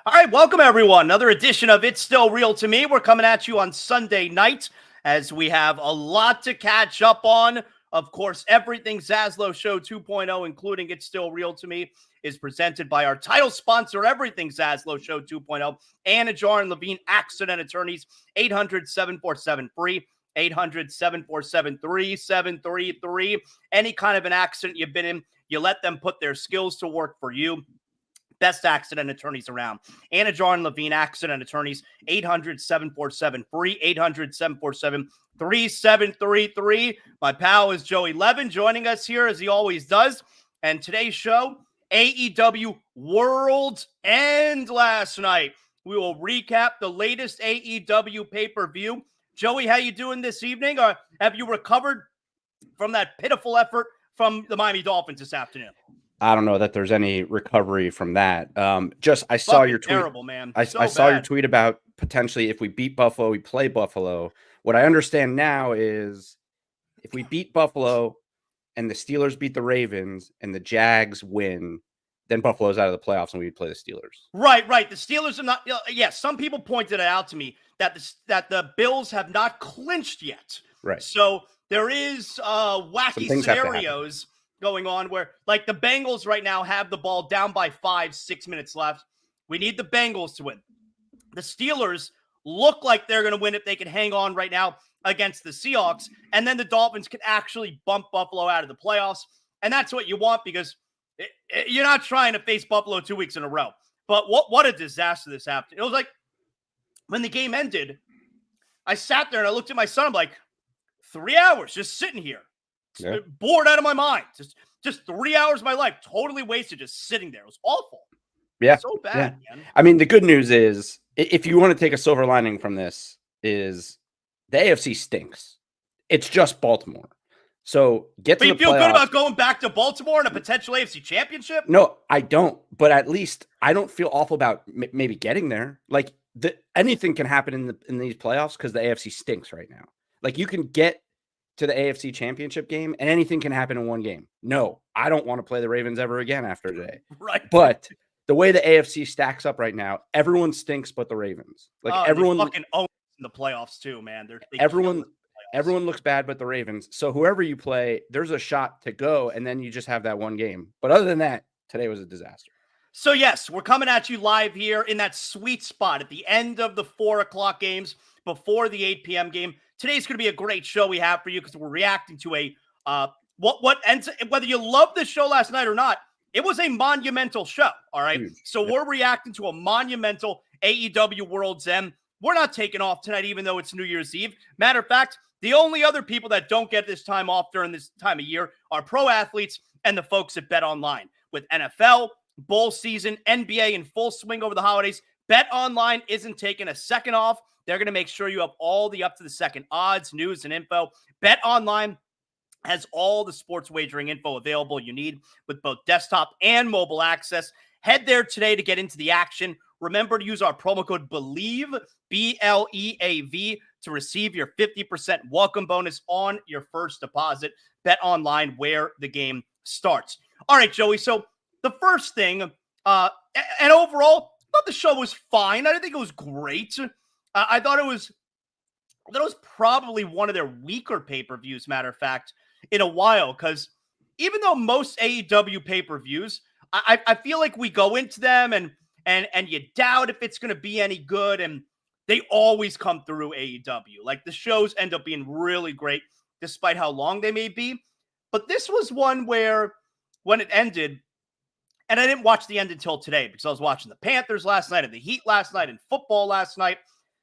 All right, welcome everyone. Another edition of It's Still Real to Me. We're coming at you on Sunday night as we have a lot to catch up on. Of course, everything Zaslow Show 2.0, including It's Still Real to Me, is presented by our title sponsor, Everything Zaslow Show 2.0, Anna Jar and Levine Accident Attorneys, 800-747-FREE, 800-747-3733. Any kind of an accident you've been in, you let them put their skills to work for you. Best accident attorneys around. Anna Jar and Levine Accident Attorneys, 800-747-FREE, 800-747-3733. My pal is Joey Levin joining us here as he always does. And today's show, AEW Worlds End last night. We will recap the latest AEW Pay Per View. Joey, how you doing this evening? Or have you recovered from that pitiful effort from the Miami Dolphins this afternoon? I don't know that there's any recovery from that. I saw your tweet. Terrible, man. I saw your tweet about potentially if we beat Buffalo, we play Buffalo. What I understand now is if we beat Buffalo and the Steelers beat the Ravens and the Jags win, then Buffalo's out of the playoffs and we play the Steelers. Right. The Steelers are not. Some people pointed it out to me that the Bills have not clinched yet. Right. So there is wacky scenarios going on where, like, the Bengals right now have the ball down by 5-6 minutes left. We need the Bengals to win. The Steelers look like they're going to win if they can hang on right now against the Seahawks, and then the Dolphins can actually bump Buffalo out of the playoffs, and that's what you want because you're not trying to face Buffalo 2 weeks in a row. But what a disaster this happened. It was like when the game ended, I sat there and I looked at my son. I'm like, 3 hours just sitting here. Yeah. Bored out of my mind. Just 3 hours of my life totally wasted just sitting there. It was awful. Yeah. So bad, man. I mean, the good news is, if you want to take a silver lining from this, is the AFC stinks. It's just Baltimore. So get to the playoffs. But you feel good about going back to Baltimore in a potential AFC championship? No, I don't. But at least I don't feel awful about maybe getting there. Like, anything can happen in these playoffs because the AFC stinks right now. Like, you can get to the AFC championship game and anything can happen in one game. No, I don't want to play the Ravens ever again after today. Right. But the way the AFC stacks up right now, everyone stinks but the Ravens. Like, everyone fucking own in the playoffs too, man. Everyone looks bad but the Ravens. So whoever you play, there's a shot to go, and then you just have that one game. But other than that, today was a disaster. So yes, we're coming at you live here in that sweet spot at the end of the 4 o'clock games before the 8 p.m. game. Today's going to be a great show we have for you because we're reacting to a what ends. Whether you love the show last night or not, it was a monumental show. All right, so we're reacting to a monumental AEW Worlds End. We're not taking off tonight, even though it's New Year's Eve. Matter of fact, the only other people that don't get this time off during this time of year are pro athletes and the folks at Bet Online. With NFL, bowl season, NBA in full swing over the holidays, Bet Online isn't taking a second off. They're going to make sure you have all the up-to-the-second odds, news, and info. Bet Online has all the sports wagering info available you need with both desktop and mobile access. Head there today to get into the action. Remember to use our promo code BELIEVE, BLEAV, to receive your 50% welcome bonus on your first deposit. Bet Online, where the game starts. All right, Joey, so the first thing, and overall, I thought the show was fine. I didn't think it was great. I thought it was probably one of their weaker pay-per-views, matter of fact, in a while, because even though most AEW pay-per-views, I feel like we go into them and you doubt if it's going to be any good, and they always come through AEW. Like, the shows end up being really great, despite how long they may be. But this was one where, when it ended, and I didn't watch the end until today, because I was watching the Panthers last night and the Heat last night and football last night.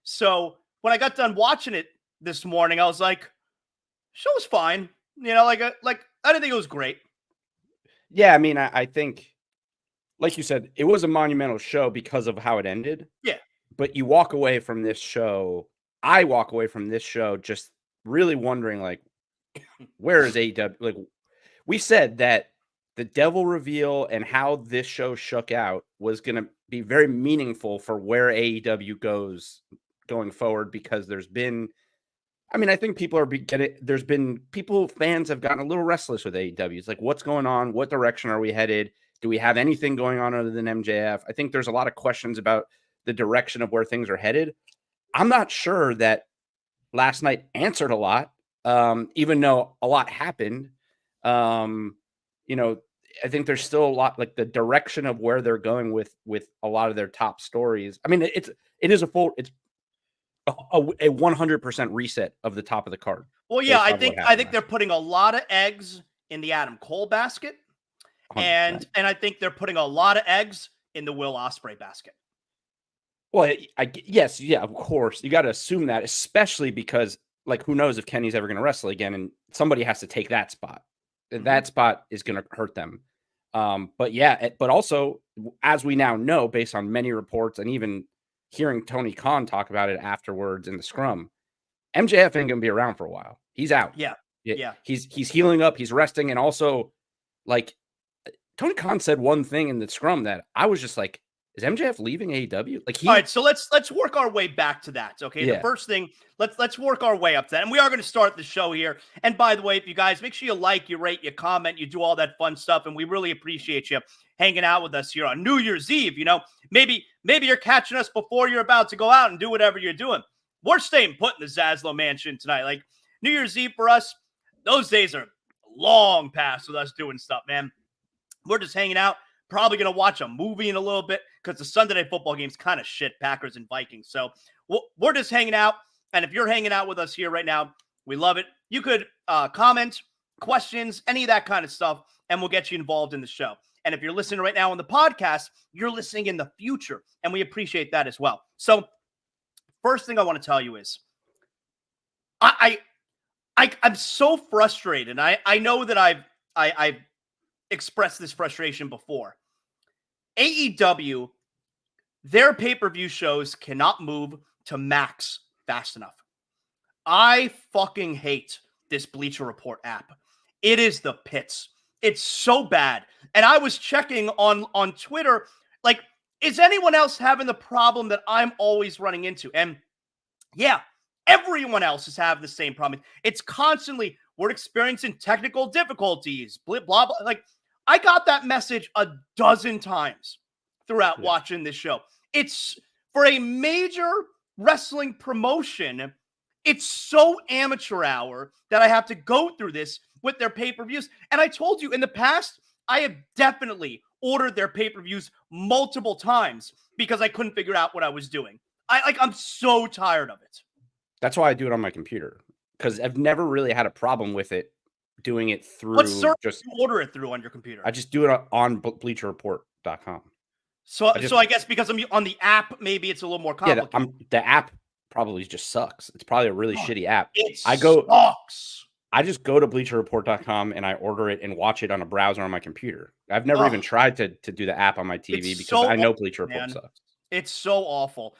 So when I got done watching it this morning, I was like, show was fine. You know, like I didn't think it was great. Yeah, I mean, I think, like you said, it was a monumental show because of how it ended. Yeah. But you walk away from this show, I walk away from this show just really wondering, like, where is AEW? Like, we said that the devil reveal and how this show shook out was going to be very meaningful for where AEW goes going forward, because there's been, I mean, I think people are fans have gotten a little restless with AEW. It's like, what's going on? What direction are we headed? Do we have anything going on other than MJF? I think there's a lot of questions about the direction of where things are headed. I'm not sure that last night answered a lot, even though a lot happened. You know, I think there's still a lot, like the direction of where they're going with a lot of their top stories. I mean, it's a 100% reset of the top of the card. Well, yeah, I think they're putting a lot of eggs in the Adam Cole basket, 100%. and I think they're putting a lot of eggs in the Will Ospreay basket. Well, yes, yeah, of course. You got to assume that, especially because, like, who knows if Kenny's ever going to wrestle again, and somebody has to take that spot. That spot is going to hurt them. But yeah, but also, as we now know, based on many reports and even hearing Tony Khan talk about it afterwards in the scrum, MJF ain't going to be around for a while. He's out. Yeah. He's healing up. He's resting. And also, like, Tony Khan said one thing in the scrum that I was just like, is MJF leaving AEW? Like, all right, so let's work our way back to that. Okay, yeah. The first thing, let's work our way up to that, and we are going to start the show here. And by the way, if you guys make sure you like, you rate, you comment, you do all that fun stuff, and we really appreciate you hanging out with us here on New Year's Eve. You know, maybe you're catching us before you're about to go out and do whatever you're doing. We're staying put in the Zaslow Mansion tonight. Like, New Year's Eve for us, those days are long past with us doing stuff, man. We're just hanging out. Probably going to watch a movie in a little bit because the Sunday Night Football game's kind of shit, Packers and Vikings. So we're just hanging out. And if you're hanging out with us here right now, we love it. You could comment, questions, any of that kind of stuff, and we'll get you involved in the show. And if you're listening right now on the podcast, you're listening in the future, and we appreciate that as well. So first thing I want to tell you is I'm so frustrated. I know that I've expressed this frustration before. AEW, their pay-per-view shows cannot move to Max fast enough. I fucking hate this Bleacher Report app. It is the pits. It's so bad. And I was checking on Twitter, like, is anyone else having the problem that I'm always running into? And yeah, everyone else is having the same problem. It's constantly, we're experiencing technical difficulties, blah, blah, blah. Like, I got that message a dozen times throughout watching this show. It's for a major wrestling promotion. It's so amateur hour that I have to go through this with their pay-per-views. And I told you in the past, I have definitely ordered their pay-per-views multiple times because I couldn't figure out what I was doing. I'm so tired of it. That's why I do it on my computer, because I've never really had a problem with it. Doing it through, what service do you order it through on your computer? I just do it on bleacherreport.com. So I guess because I'm on the app, maybe it's a little more complicated. Yeah, the app probably just sucks. It's probably a really shitty app. Sucks. I just go to bleacherreport.com and I order it and watch it on a browser on my computer. I've never even tried to do the app on my TV because I know Bleacher Report sucks. It's so awful.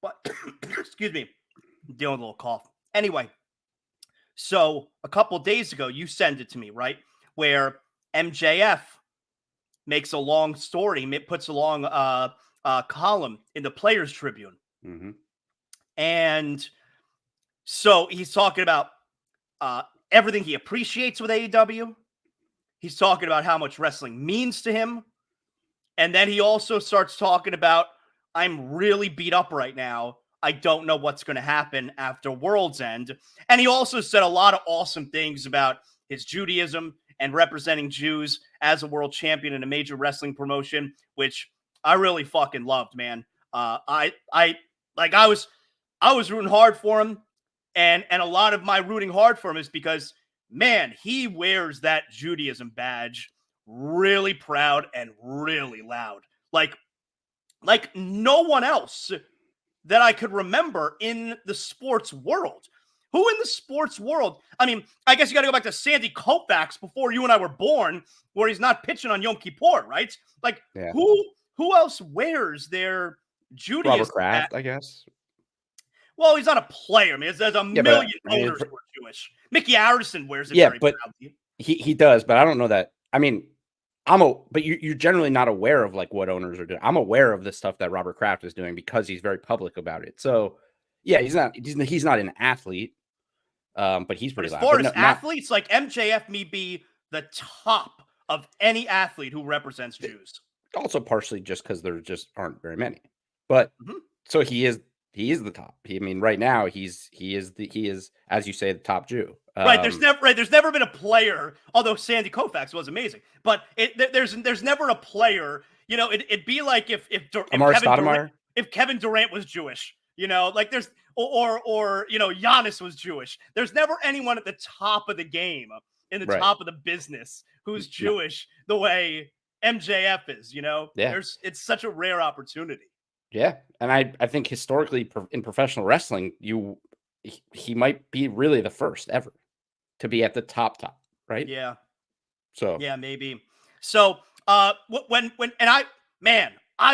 But excuse me, I'm dealing with a little cough. Anyway. So a couple days ago, you sent it to me, right? Where MJF makes a long story, puts a long column in the Players Tribune. Mm-hmm. And so he's talking about everything he appreciates with AEW. He's talking about how much wrestling means to him. And then he also starts talking about, I'm really beat up right now. I don't know what's going to happen after World's End. And he also said a lot of awesome things about his Judaism and representing Jews as a world champion in a major wrestling promotion, which I really fucking loved, man. I was rooting hard for him. And a lot of my rooting hard for him is because, man, he wears that Judaism badge really proud and really loud. Like no one else that I could remember in the sports world. Who in the sports world? I mean, I guess you got to go back to Sandy Koufax before you and I were born, where he's not pitching on Yom Kippur, right? Like, who else wears their Judaism? Robert Kraft, I guess. Well, he's not a player. I mean, there's a million owners who are Jewish. Mickey Arison wears it very proudly. He does, but I don't know that. I mean, but you're generally not aware of like what owners are doing. I'm aware of the stuff that Robert Kraft is doing because he's very public about it. So yeah, he's not an athlete, but he's pretty loud. As far as athletes, like MJF may be the top of any athlete who represents Jews. Also partially just because there just aren't very many. But so he is the top. I mean, right now he is, as you say, the top Jew. There's never been a player, although Sandy Koufax was amazing, but there's never a player. It'd be like if Kevin Durant was Jewish, like there's or Giannis was Jewish. There's never anyone at the top of the game, in the top of the business, who's Jewish the way MJF is. It's such a rare opportunity. Yeah, and I think historically in professional wrestling, he might be really the first ever to be at the top, right? Yeah. So yeah, maybe. So when I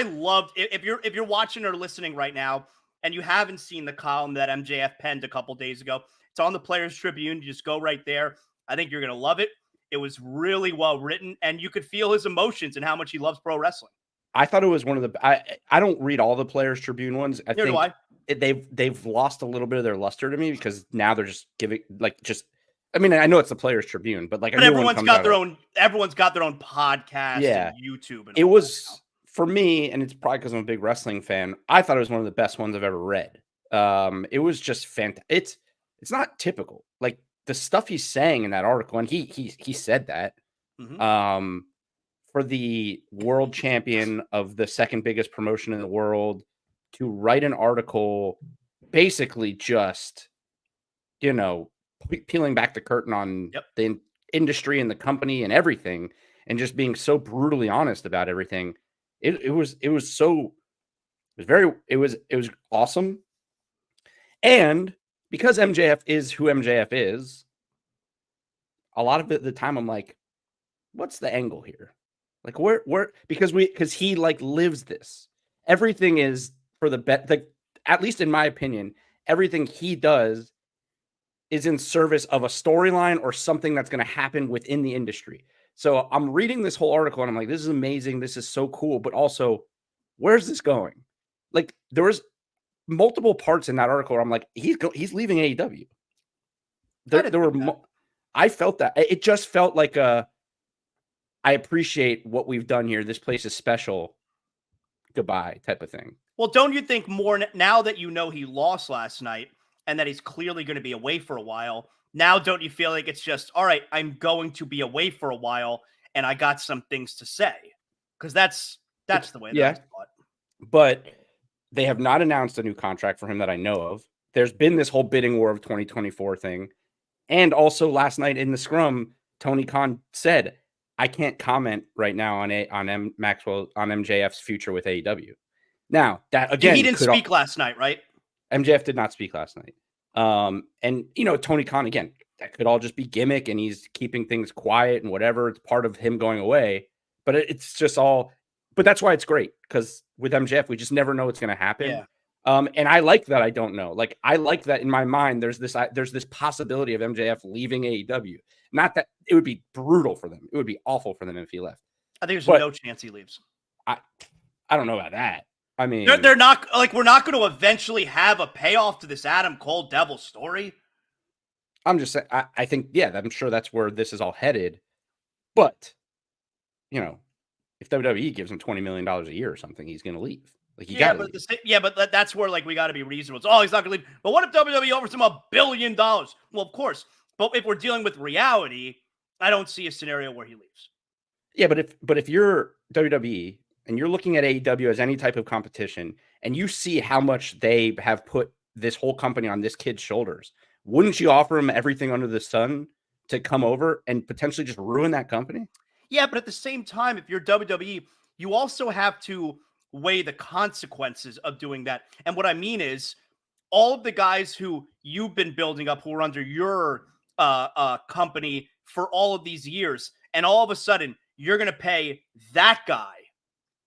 loved, if you're watching or listening right now and you haven't seen the column that MJF penned a couple days ago, it's on the Players Tribune. You just go right there. I think you're gonna love it. It was really well written, and you could feel his emotions and how much he loves pro wrestling. I thought it was one of the. I don't read all the Players Tribune ones. Neither do I. They've lost a little bit of their luster to me because now they're just giving I mean, I know it's the Players Tribune, but everyone's got their own podcast and YouTube. And it was for me, and it's probably because I'm a big wrestling fan. I thought it was one of the best ones I've ever read. It was just fantastic. It's not typical, like the stuff he's saying in that article, and he said that. For the world champion of the second biggest promotion in the world to write an article, basically just, peeling back the curtain on the industry and the company and everything, and just being so brutally honest about everything. It was awesome. And because MJF is who MJF is, a lot of the time I'm like, what's the angle here? Like where because he like lives this. Everything is for the bet. At least in my opinion, everything he does is in service of a storyline or something that's going to happen within the industry. So I'm reading this whole article and I'm like, this is amazing. This is so cool. But also, where's this going? Like there was multiple parts in that article where I'm like, he's leaving AEW. I felt that. It just felt like I appreciate what we've done here. This place is special. Goodbye type of thing. Well, don't you think more now that he lost last night and that he's clearly going to be away for a while? Now, don't you feel like it's just, all right, I'm going to be away for a while and I got some things to say? Because that's the way that I thought. But they have not announced a new contract for him that I know of. There's been this whole bidding war of 2024 thing. And also last night in the scrum, Tony Khan said, I can't comment right now on MJF's future with AEW. Now that again, he didn't speak last night, right? MJF did not speak last night. And Tony Khan again, that could all just be gimmick, and he's keeping things quiet and whatever. It's part of him going away, but it's just all. But that's why it's great because with MJF, we just never know what's going to happen. Yeah. And I like that. I don't know. Like I like that in my mind. There's this possibility of MJF leaving AEW. Not that it would be brutal for them. It would be awful for them if he left. I think there's no chance he leaves. I don't know about that. I mean, they're not like we're not going to eventually have a payoff to this Adam Cole Devil story. I'm just saying. I think I'm sure that's where this is all headed. But if WWE gives him $20 million a year or something, he's going to leave. Like but that's where like we got to be reasonable. It's, he's not going to leave. But what if WWE offers him $1 billion? Well, of course. But if we're dealing with reality, I don't see a scenario where he leaves. Yeah, but if you're WWE and you're looking at AEW as any type of competition, and you see how much they have put this whole company on this kid's shoulders, wouldn't you offer him everything under the sun to come over and potentially just ruin that company? Yeah, but at the same time, if you're WWE, you also have to weigh the consequences of doing that. And what I mean is, all of the guys who you've been building up, who are under your company for all of these years, and all of a sudden you're going to pay that guy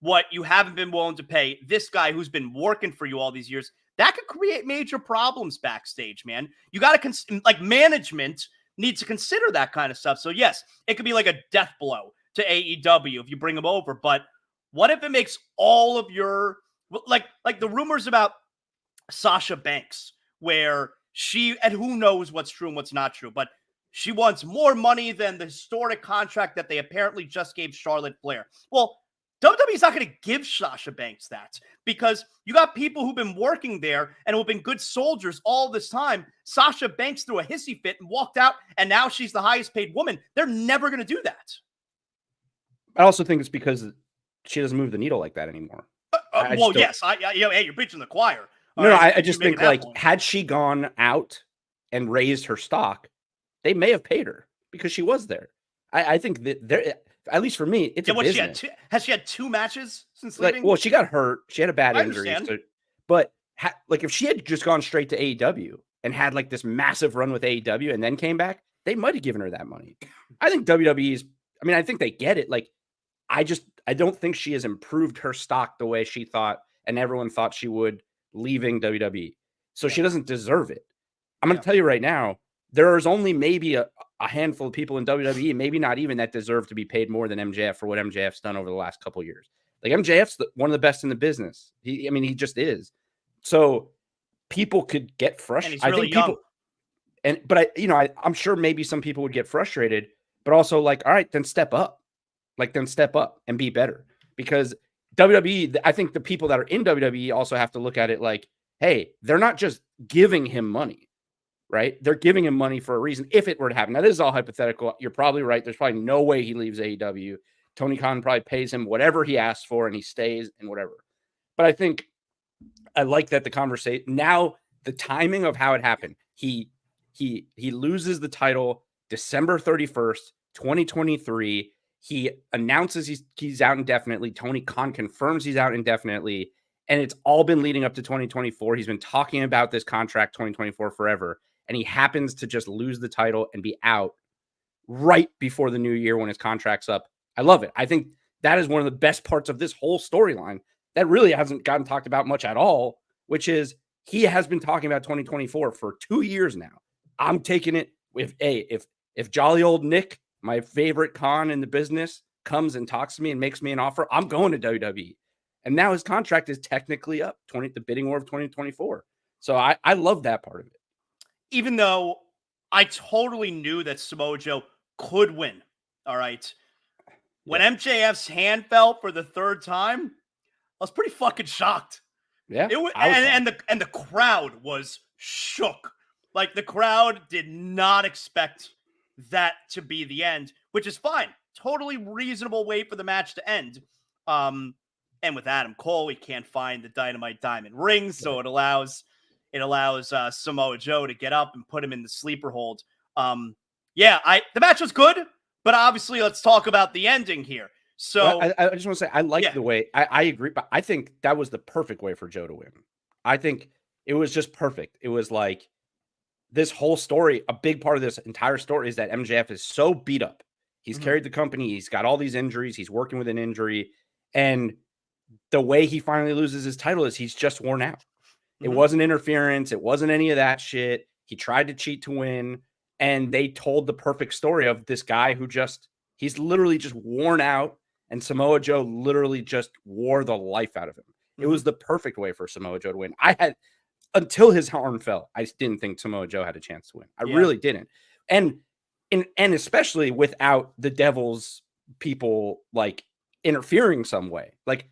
what you haven't been willing to pay this guy who's been working for you all these years. That could create major problems backstage, man. You got to management needs to consider that kind of stuff. So yes, it could be like a death blow to AEW if you bring him over. But what if it makes all of your like the rumors about Sasha Banks, where and who knows what's true and what's not true, but She wants more money than the historic contract that they apparently just gave Charlotte Flair. Well, WWE's not going to give Sasha Banks that because you got people who've been working there and who've been good soldiers all this time. Sasha Banks threw a hissy fit and walked out, and now she's the highest paid woman. They're never going to do that. I also think it's because she doesn't move the needle like that anymore. Yes. Hey, you're preaching the choir. No, I just think like had she gone out and raised her stock, they may have paid her because she was there. I think that there, at least for me, it's a business. Has she had 2 matches since leaving? Well, she got hurt. She had a bad injury. But like if she had just gone straight to AEW and had like this massive run with AEW and then came back, they might have given her that money. I think WWE's, I think they get it. Like, I don't think she has improved her stock the way she thought and everyone thought she would leaving WWE. So she doesn't deserve it. I'm going to tell you right now, there is only maybe a handful of people in WWE, maybe not even, that deserve to be paid more than MJF for what MJF's done over the last couple of years. Like MJF's one of the best in the business. He just is. So people could get frustrated. And he's really young. But I'm sure maybe some people would get frustrated, but also like, all right, then step up. Like then step up and be better. Because WWE, I think the people that are in WWE also have to look at it like, hey, they're not just giving him money, right? They're giving him money for a reason. If it were to happen, now this is all hypothetical. You're probably right. There's probably no way he leaves AEW. Tony Khan probably pays him whatever he asks for and he stays and whatever. But I think I like that the conversation now, the timing of how it happened. He loses the title December 31st, 2023. He announces he's out indefinitely. Tony Khan confirms he's out indefinitely. And it's all been leading up to 2024. He's been talking about this contract 2024 forever. And he happens to just lose the title and be out right before the new year when his contract's up. I love it. I think that is one of the best parts of this whole storyline that really hasn't gotten talked about much at all, which is he has been talking about 2024 for 2 years now. I'm taking it with if jolly old Nick, my favorite con in the business, comes and talks to me and makes me an offer, I'm going to WWE. And now his contract is technically up, the bidding war of 2024. So I love that part of it. Even though I totally knew that Samoa Joe could win. All right. When MJF's hand fell for the 3rd time, I was pretty fucking shocked. Yeah. It was, and the crowd was shook. Like the crowd did not expect that to be the end, which is fine. Totally reasonable way for the match to end. And with Adam Cole, we can't find the Dynamite Diamond ring, so it allows Samoa Joe to get up and put him in the sleeper hold. The match was good, but obviously let's talk about the ending here. So I just want to say I like the way I agree, but I think that was the perfect way for Joe to win. I think it was just perfect. It was like this whole story, a big part of this entire story is that MJF is so beat up. He's carried the company. He's got all these injuries. He's working with an injury. And the way he finally loses his title is he's just worn out. It wasn't interference. It wasn't any of that shit. He tried to cheat to win. And they told the perfect story of this guy who he's literally just worn out. And Samoa Joe literally just wore the life out of him. It was the perfect way for Samoa Joe to win. Until his arm fell, I didn't think Samoa Joe had a chance to win. I really didn't. And especially without the Devil's people like interfering some way. Like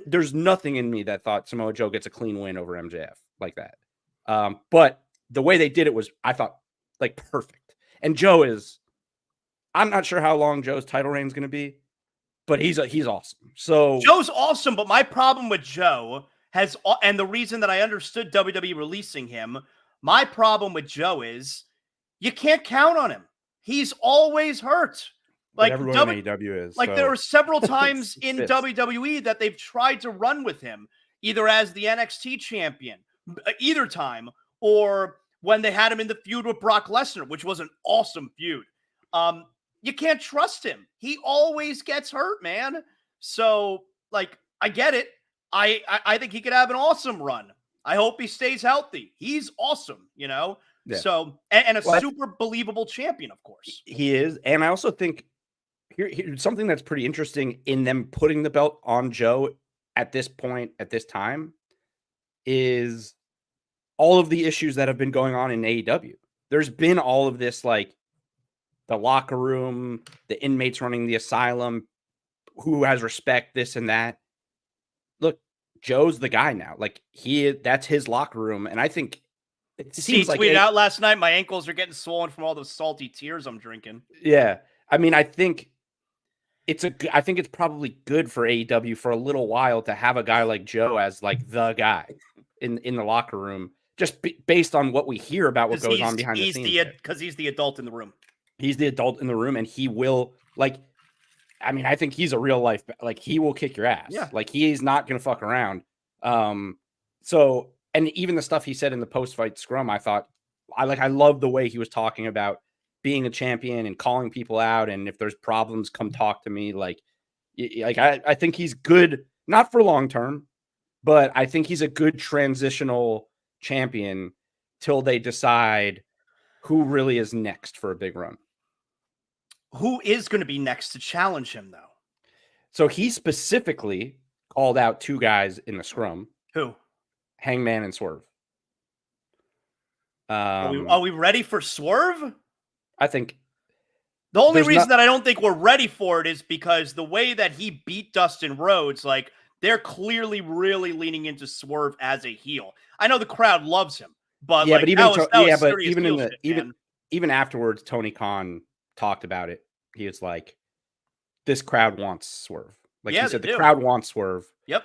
there's nothing in me that thought Samoa Joe gets a clean win over MJF like that. But the way they did it was, I thought, like perfect. And I'm not sure how long Joe's title reign is going to be, but he's awesome. So Joe's awesome, but my problem with Joe and the reason that I understood WWE releasing him, my problem with Joe is you can't count on him. He's always hurt. Like everyone in AEW is. Like there are several times in WWE that they've tried to run with him, either as the NXT champion, either time, or when they had him in the feud with Brock Lesnar, which was an awesome feud. You can't trust him. He always gets hurt, man. So, like, I get it. I think he could have an awesome run. I hope he stays healthy. He's awesome, Yeah. So, and a super believable champion, of course. He is. And I also think here's something that's pretty interesting in them putting the belt on Joe at this point, at this time, is all of the issues that have been going on in AEW. there's been all of this, like the locker room, the inmates running the asylum, who has respect, this and that. Look, Joe's the guy now. Like that's his locker room. And I think it seems like tweeted out last night, my ankles are getting swollen from all those salty tears I'm drinking. Yeah. I mean, I think it's probably good for AEW for a little while to have a guy like Joe as like the guy in the locker room, just based on what we hear about what goes on behind the scenes. Because he's the adult in the room. He's the adult in the room, and he will I think he's a real life, like he will kick your ass. Yeah. Like he's not going to fuck around. So, and even the stuff he said in the post-fight scrum, I thought I love the way he was talking about being a champion and calling people out. And if there's problems, come talk to me. I think he's good, not for long-term, but I think he's a good transitional champion till they decide who really is next for a big run. Who is going to be next to challenge him, though? So he specifically called out two guys in the scrum. Who? Hangman and Swerve. Are we ready for Swerve? I think the only reason that I don't think we're ready for it is because the way that he beat Dustin Rhodes, like they're clearly really leaning into Swerve as a heel. I know the crowd loves him, but yeah, like, but even afterwards, Tony Khan talked about it. He was like, "This crowd wants Swerve." Like he said, the crowd wants Swerve. Yep.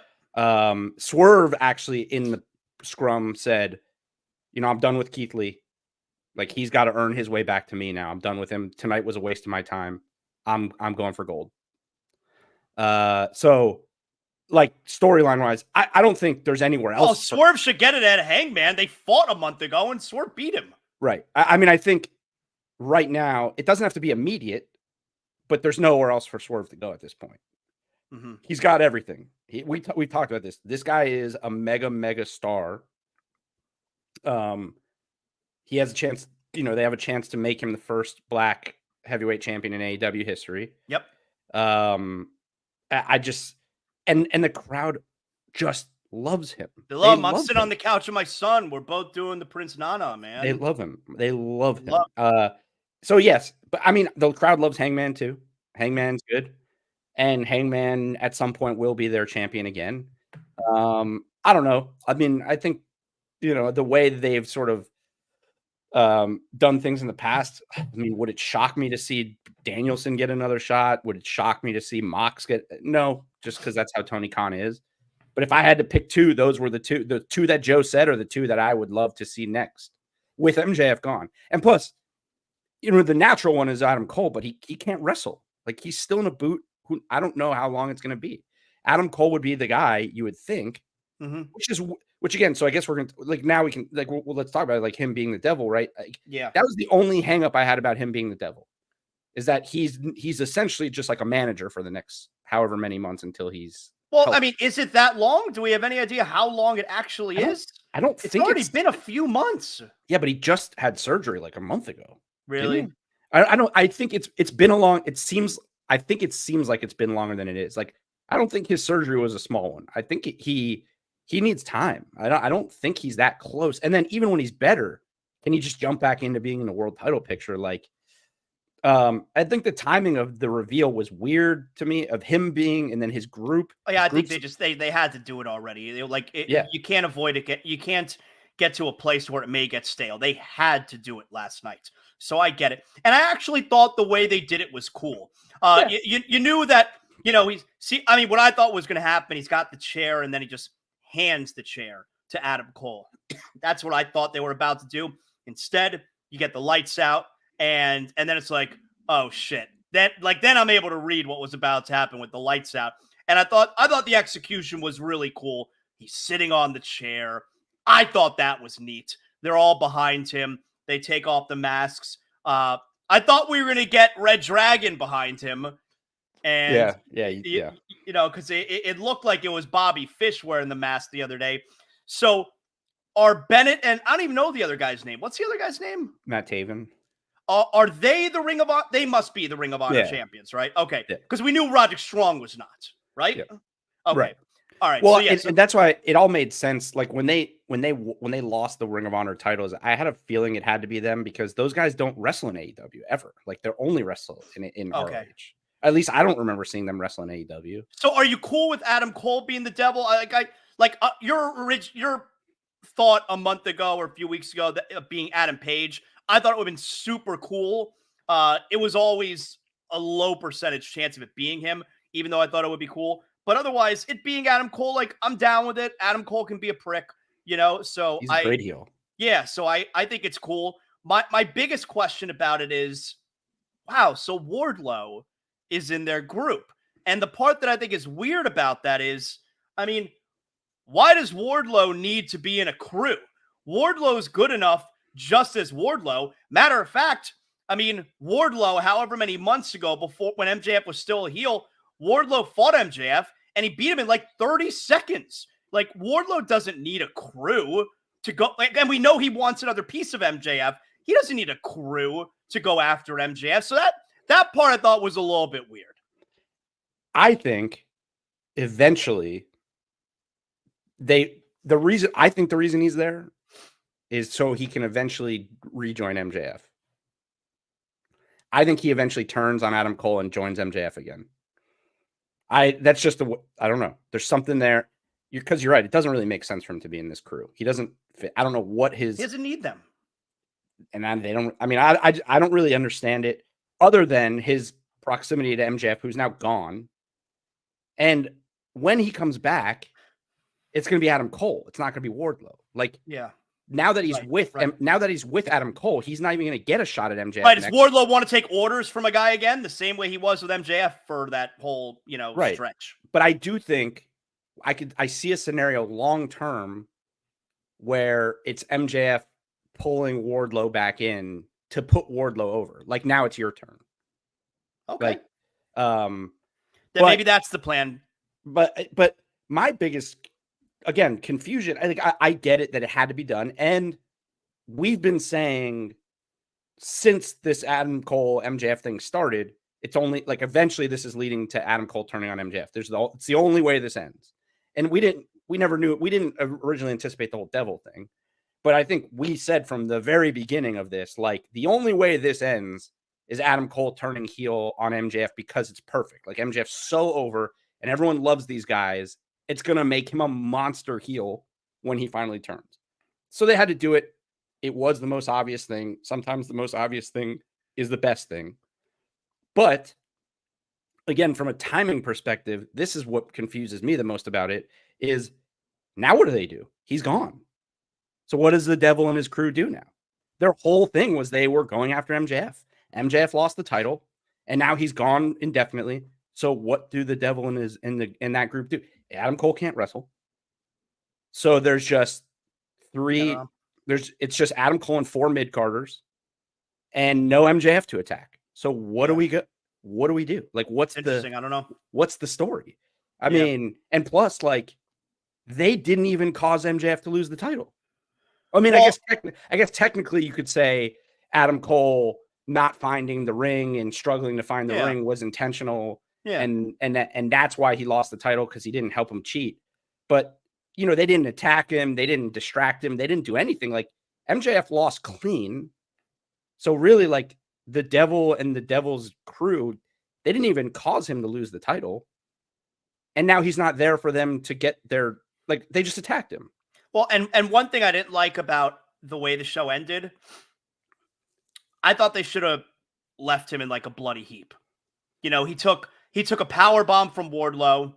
Swerve actually in the scrum said, "I'm done with Keith Lee. Like he's got to earn his way back to me now. I'm done with him. Tonight was a waste of my time. I'm going for gold." So like storyline wise, I don't think there's anywhere else. Oh, Swerve should get it at Hangman. They fought a month ago and Swerve beat him. Right. I mean, I think right now it doesn't have to be immediate, but there's nowhere else for Swerve to go at this point. Mm-hmm. He's got everything. We talked about this. This guy is a mega star. He has a chance. They have a chance to make him the first black heavyweight champion in AEW history. Yep. I just and the crowd just loves him. They love him. I'm sitting on the couch with my son. We're both doing the Prince Nana, man. They love him. They love him. So yes, but I mean the crowd loves Hangman too. Hangman's good, and Hangman at some point will be their champion again. I don't know. I mean, I think the way they've sort of done things in the past. I mean, would it shock me to see Danielson get another shot? Would it shock me to see Mox get? No, just because that's how Tony Khan is. But if I had to pick two, those were the two that Joe said are the two that I would love to see next with MJF gone. And plus, the natural one is Adam Cole, but he can't wrestle. Like he's still in a boot. Who I don't know how long it's going to be. Adam Cole would be the guy you would think, which again, so I guess we're going to now we can let's talk about it, like him being the devil, right? Like, yeah, that was the only hang up I had about him being the devil, is that he's essentially just like a manager for the next however many months until he's. Well, I mean, is it that long? Do we have any idea how long it actually is? I don't think it's already been a few months. Yeah, but he just had surgery like a month ago. Really? I think it's been a long. I think it seems like it's been longer than it is. Like I don't think his surgery was a small one. I think he needs time. I don't think he's that close. And then even when he's better, can he just jump back into being in the world title picture? Like, I think the timing of the reveal was weird to me, of him being, and then his group. Oh, yeah, I think they had to do it already. You can't avoid it. You can't get to a place where it may get stale. They had to do it last night. So I get it. And I actually thought the way they did it was cool. You knew that, what I thought was going to happen, he's got the chair and then he just hands the chair to Adam Cole. That's what I thought they were about to do. Instead, you get the lights out and then it's like, oh shit. Then I'm able to read what was about to happen with the lights out. And I thought the execution was really cool. He's sitting on the chair. I thought that was neat. They're all behind him. They take off the masks. I thought we were going to get Red Dragon behind him. And yeah. Because it looked like it was Bobby Fish wearing the mask the other day. So are Bennett and I don't even know the other guy's name. What's the other guy's name? Matt Taven. Are they the Ring of Honor? They must be the Ring of Honor champions, right? Okay. Because we knew Roderick Strong was not, right? Yeah. Okay. Right. All right. Well, So, yeah. and that's why it all made sense. Like when they lost the Ring of Honor titles, I had a feeling it had to be them because those guys don't wrestle in AEW ever. Like they're only wrestle in ROH. At least I don't remember seeing them wrestle in AEW. So are you cool with Adam Cole being the devil? Your thought a month ago or a few weeks ago that being Adam Page, I thought it would have been super cool. It was always a low percentage chance of it being him, even though I thought it would be cool. But otherwise, it being Adam Cole, like I'm down with it. Adam Cole can be a prick, So He's a great heel. Yeah, so I think it's cool. My biggest question about it is, wow, so Wardlow is in their group. And the part that I think is weird about that is, I mean, why does Wardlow need to be in a crew? Wardlow's good enough just as Wardlow. Matter of fact, I mean, Wardlow, however many months ago, before when MJF was still a heel, Wardlow fought MJF and he beat him in like 30 seconds. Like, Wardlow doesn't need a crew to go. And we know he wants another piece of MJF. He doesn't need a crew to go after MJF. So that part I thought was a little bit weird. I think eventually the reason he's there is so he can eventually rejoin MJF. I think he eventually turns on Adam Cole and joins MJF again. That's just I don't know. There's something there. Because you're right. It doesn't really make sense for him to be in this crew. He doesn't fit. I don't know what he doesn't need them. And they don't. I mean, I don't really understand it other than his proximity to MJF, who's now gone. And when he comes back, it's going to be Adam Cole. It's not going to be Wardlow. Like, yeah. Now that he's now that he's with Adam Cole, he's not even going to get a shot at MJF. Right? Does Wardlow want to take orders from a guy again, the same way he was with MJF for that whole stretch? But I do think I see a scenario long term where it's MJF pulling Wardlow back in to put Wardlow over. Like, now it's your turn. Okay. Then maybe that's the plan. But my biggest, again, confusion. I get it that it had to be done, and we've been saying since this Adam Cole MJF thing started, it's only like eventually this is leading to Adam Cole turning on MJF. It's the only way this ends, and we never knew it. We didn't originally anticipate the whole devil thing, but I think we said from the very beginning of this, like, the only way this ends is Adam Cole turning heel on MJF because it's perfect. Like, MJF's so over, and everyone loves these guys. It's going to make him a monster heel when he finally turns. So they had to do it. It was the most obvious thing. Sometimes the most obvious thing is the best thing. But again, from a timing perspective, this is what confuses me the most about it is now what do? He's gone. So what does the devil and his crew do now? Their whole thing was they were going after MJF. MJF lost the title, and now he's gone indefinitely. So what do the devil and his in that group do? Adam Cole can't wrestle. So there's just it's just Adam Cole and 4 mid-carders and no MJF to attack. So what do we go? What do we do? Like, what's interesting? I don't know. What's the story? I mean, and plus, like, they didn't even cause MJF to lose the title. I mean, well, I guess technically you could say Adam Cole not finding the ring and struggling to find the ring was intentional. Yeah. And that's why he lost the title, because he didn't help him cheat. But, they didn't attack him. They didn't distract him. They didn't do anything. Like, MJF lost clean. So really, like, the devil and the devil's crew, they didn't even cause him to lose the title. And now he's not there for them to get their, like, they just attacked him. Well, and one thing I didn't like about the way the show ended, I thought they should have left him in like a bloody heap. He took a power bomb from Wardlow,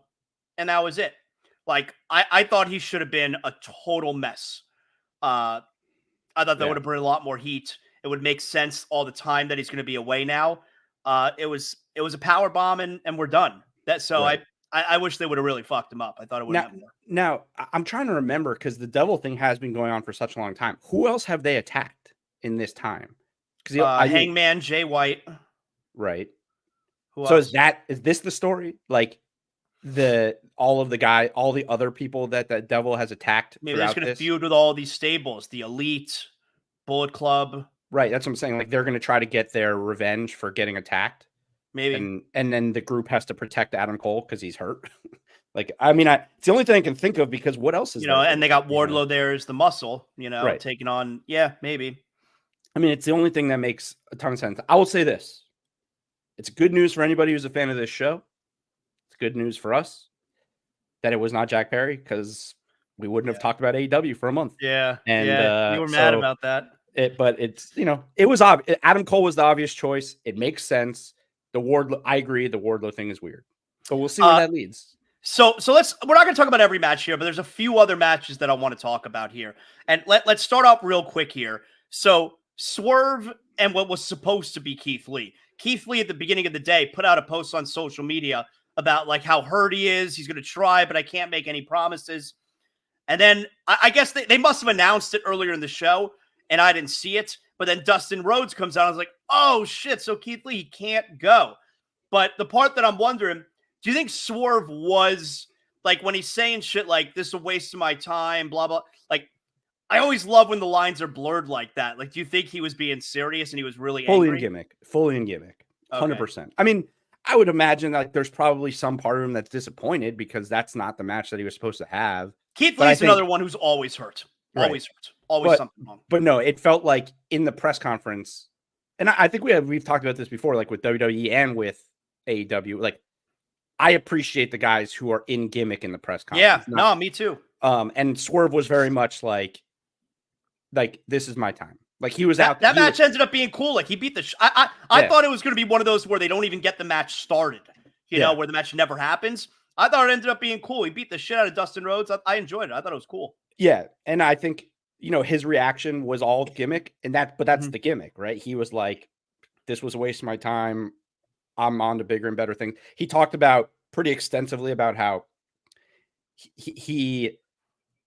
and that was it. Like, I thought he should have been a total mess. I thought that would have brought a lot more heat. It would make sense all the time that he's going to be away now. It was a power bomb, and we're done. I wish they would have really fucked him up. I thought it would have more. Now, I'm trying to remember, because the devil thing has been going on for such a long time. Who else have they attacked in this time? Hangman, Jay White. Right. Who so else? Is this the story? Like, all the other people that the devil has attacked? Maybe they're going to feud with all these stables, the Elite, Bullet Club. Right. That's what I'm saying. Like, they're going to try to get their revenge for getting attacked. Maybe. And then the group has to protect Adam Cole because he's hurt. Like, I mean, it's the only thing I can think of because what else is You know, there? and they got Wardlow there as the muscle, you know, Right. taking on, yeah, maybe. I mean, it's the only thing that makes a ton of sense. I will say this. It's good news for anybody who's a fan of this show. It's good news for us that it was not Jack Perry because we wouldn't have talked about AEW for a month. Yeah. And Yeah. You were mad about that. But it's, you know, it was obvious. Adam Cole was the obvious choice. It makes sense. I agree. The Wardlow thing is weird, but we'll see where that leads. So we're not going to talk about every match here, but there's a few other matches that I want to talk about here. And let's start off real quick here. So Swerve and what was supposed to be Keith Lee. Keith Lee at the beginning of the day put out a post on social media about like how hurt he is. He's going to try, but I can't make any promises. And then I guess they must have announced it earlier in the show and I didn't see it. But then Dustin Rhodes comes out. I was like, oh shit. So Keith Lee, he can't go. But the part that I'm wondering, do you think Swerve was like when he's saying shit like this is a waste of my time, blah, blah. Like, I always love when the lines are blurred like that. Like, do you think he was being serious and he was really fully angry? Fully in gimmick. 100%. Okay. I mean, I would imagine like there's probably some part of him that's disappointed because that's not the match that he was supposed to have. Keith Lee's another one who's always hurt. Always hurt. Always something wrong. But no, it felt like in the press conference, and I think we've talked about this before, like with WWE and with AEW, like I appreciate the guys who are in gimmick in the press conference. Yeah, no, me too. And Swerve was very much like this is my time. Like he was that match ended up being cool. Like he beat the. I thought it was going to be one of those where they don't even get the match started. You know, where the match never happens. I thought it ended up being cool. He beat the shit out of Dustin Rhodes. I enjoyed it. I thought it was cool. Yeah, and I think his reaction was all gimmick, and that's the gimmick, right? He was like, "This was a waste of my time. I'm on to bigger and better things." He talked about pretty extensively about how he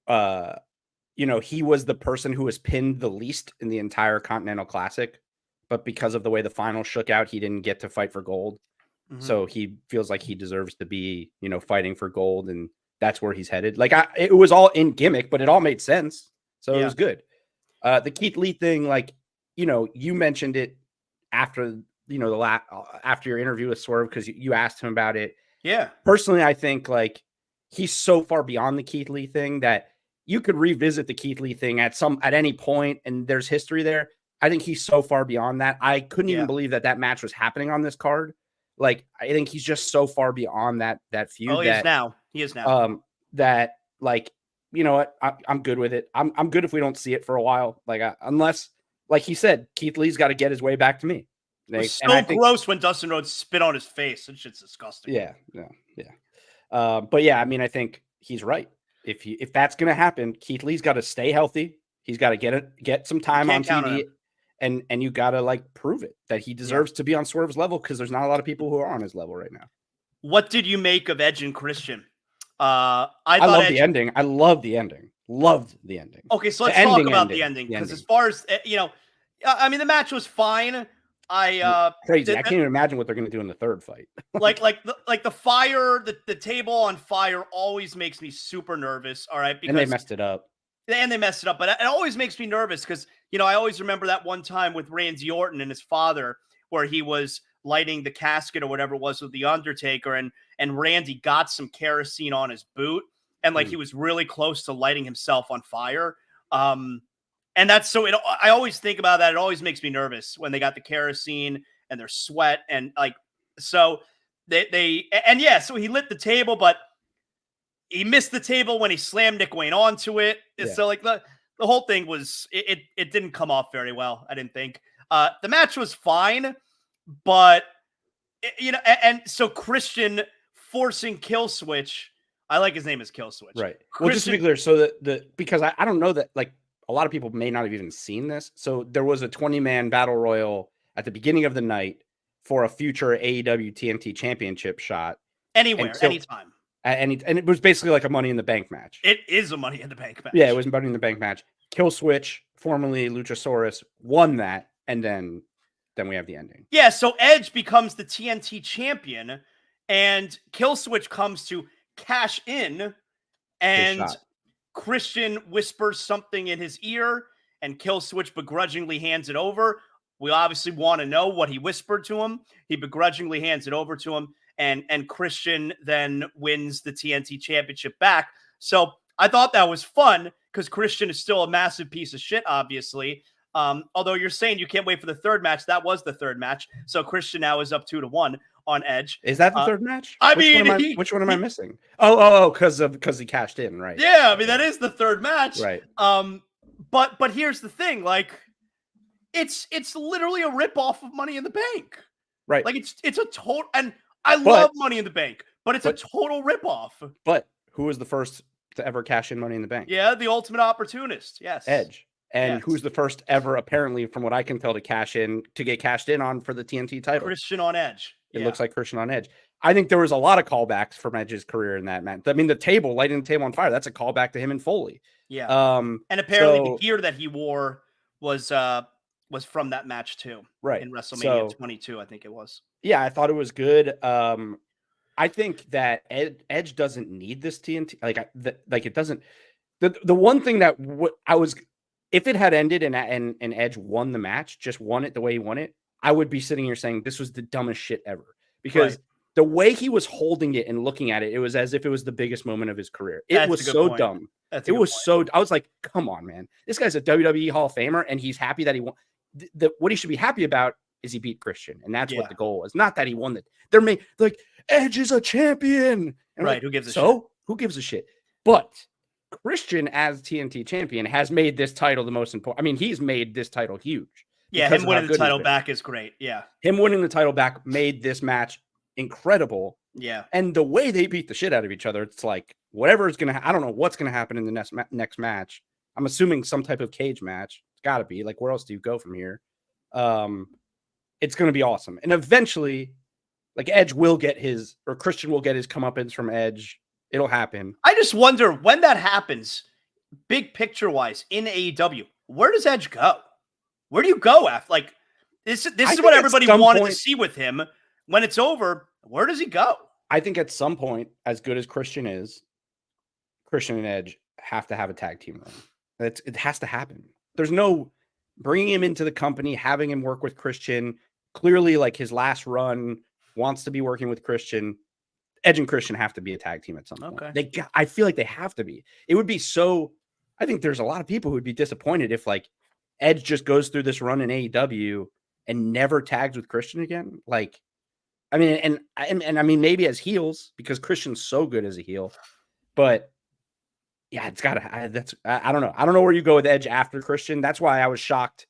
was the person who was pinned the least in the entire Continental Classic, but because of the way the final shook out, he didn't get to fight for gold. So he feels like he deserves to be, fighting for gold, and that's where he's headed. Like it was all in gimmick, but it all made sense. So it was good. The Keith Lee thing, like, you mentioned it after, after your interview with Swerve, because you asked him about it. Yeah. Personally, I think like he's so far beyond the Keith Lee thing that you could revisit the Keith Lee thing at any point, and there's history there. I think he's so far beyond that. I couldn't even believe that match was happening on this card. Like, I think he's just so far beyond that feud. Oh, he is now. That, like, you know what? I'm good with it. I'm good if we don't see it for a while. Like, unless, like he said, Keith Lee's got to get his way back to me. It was so gross when Dustin Rhodes spit on his face. That shit's disgusting. Yeah. But yeah, I mean, I think he's right. If that's gonna happen, Keith Lee's got to stay healthy. He's got to get some time on TV. And you got to like prove it that he deserves to be on Swerve's level, because there's not a lot of people who are on his level right now. What did you make of Edge and Christian? I love the ending. I love the ending. Loved the ending. Okay, so let's talk about the ending, because as far as I mean, the match was fine. Crazy. I can't even imagine what they're going to do in the third fight. like the fire, the table on fire always makes me super nervous. All right, because they messed it up. But it always makes me nervous because, I always remember that one time with Randy Orton and his father where he was lighting the casket or whatever it was with The Undertaker, and Randy got some kerosene on his boot, and like he was really close to lighting himself on fire. And that's so I always think about that. It always makes me nervous when they got the kerosene and their sweat, and like, so so he lit the table, but he missed the table when he slammed Nick Wayne onto it. Yeah. So like the whole thing was, it didn't come off very well. I didn't think the match was fine, but and so Christian forcing Killswitch. I like his name is Killswitch. Right. Well, just to be clear, so because I don't know that, like, a lot of people may not have even seen this. So there was a 20-man battle royal at the beginning of the night for a future AEW TNT Championship shot. Anywhere, anytime. And it was basically like a Money in the Bank match. It is a Money in the Bank match. Yeah, it was a Money in the Bank match. Killswitch, formerly Luchasaurus, won that, and then we have the ending. Yeah, so Edge becomes the TNT champion, and Killswitch comes to cash in, and Christian whispers something in his ear, and Killswitch begrudgingly hands it over. We obviously want to know what he whispered to him. He begrudgingly hands it over to him, and Christian then wins the TNT Championship back. So I thought that was fun because Christian is still a massive piece of shit, obviously. Although you're saying you can't wait for the third match. That was the third match. So Christian now is up 2-1 on Edge. Is that the third match? Which one am I missing? Oh, because he cashed in, right? Yeah, I mean that is the third match. Right. But here's the thing, like it's literally a ripoff of Money in the Bank. Right. Like it's a total, and I love Money in the Bank, but it's a total ripoff. But who was the first to ever cash in Money in the Bank? Yeah, the ultimate opportunist. Yes. Edge. And who's the first ever, apparently, from what I can tell, to get cashed in on for the TNT title? Christian on Edge. It looks like Christian on Edge. I think there was a lot of callbacks from Edge's career in that match. I mean, lighting the table on fire, that's a callback to him and Foley. Yeah. And apparently the gear that he wore was from that match too. Right. In WrestleMania 22, I think it was. Yeah, I thought it was good. I think that Edge doesn't need this TNT. Like it doesn't. The one thing that if it had ended and Edge won the match, just won it the way he won it, I would be sitting here saying this was the dumbest shit ever. Because the way he was holding it and looking at it, it was as if it was the biggest moment of his career. It was so dumb. I was like, come on, man. This guy's a WWE Hall of Famer, and he's happy that he won. What he should be happy about is he beat Christian, and that's what the goal was. Not that he won it. They're like, Edge is a champion. And right. Like, who gives a shit? So who gives a shit? But Christian as TNT champion has made this title the most important. I mean, he's made this title huge. Yeah, him winning the title back is great. Yeah. Him winning the title back made this match incredible. Yeah. And the way they beat the shit out of each other, it's like whatever is going to I don't know what's going to happen in the next match. I'm assuming some type of cage match. It's got to be. Like, where else do you go from here? It's going to be awesome. And eventually, like, Christian will get his comeuppance from Edge. It'll happen. I just wonder when that happens, big picture wise in AEW, where does Edge go? Where do you go after? Like, this is what everybody wanted to see with him. When it's over, where does he go? I think at some point, as good as Christian is, Christian and Edge have to have a tag team run. It has to happen. There's no bringing him into the company, having him work with Christian. Clearly, like, his last run wants to be working with Christian. Edge and Christian have to be a tag team at some point. Okay. I feel like they have to be. It would be so. I think there's a lot of people who would be disappointed if, like, Edge just goes through this run in AEW and never tags with Christian again. Like, I mean, and I mean, maybe as heels, because Christian's so good as a heel, but yeah, it's gotta. I don't know. I don't know where you go with Edge after Christian. That's why I was shocked,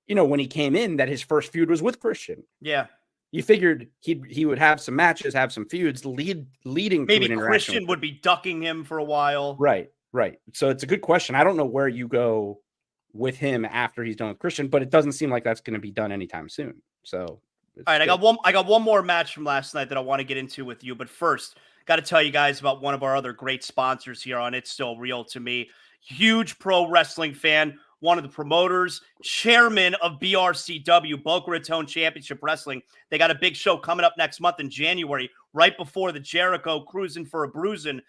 when he came in, that his first feud was with Christian. Yeah. You figured he would have some matches, have some feuds, leading maybe to an Christian would be ducking him for a while. Right. So it's a good question. I don't know where you go with him after he's done with Christian, but it doesn't seem like that's going to be done anytime soon. So, all right, I got one more match from last night that I want to get into with you, but first, got to tell you guys about one of our other great sponsors here on It's Still Real to Me. Huge pro wrestling fan, one of the promoters, chairman of BRCW, Boca Raton Championship Wrestling. They got a big show coming up next month in January, right before the Jericho Cruising for a Bruising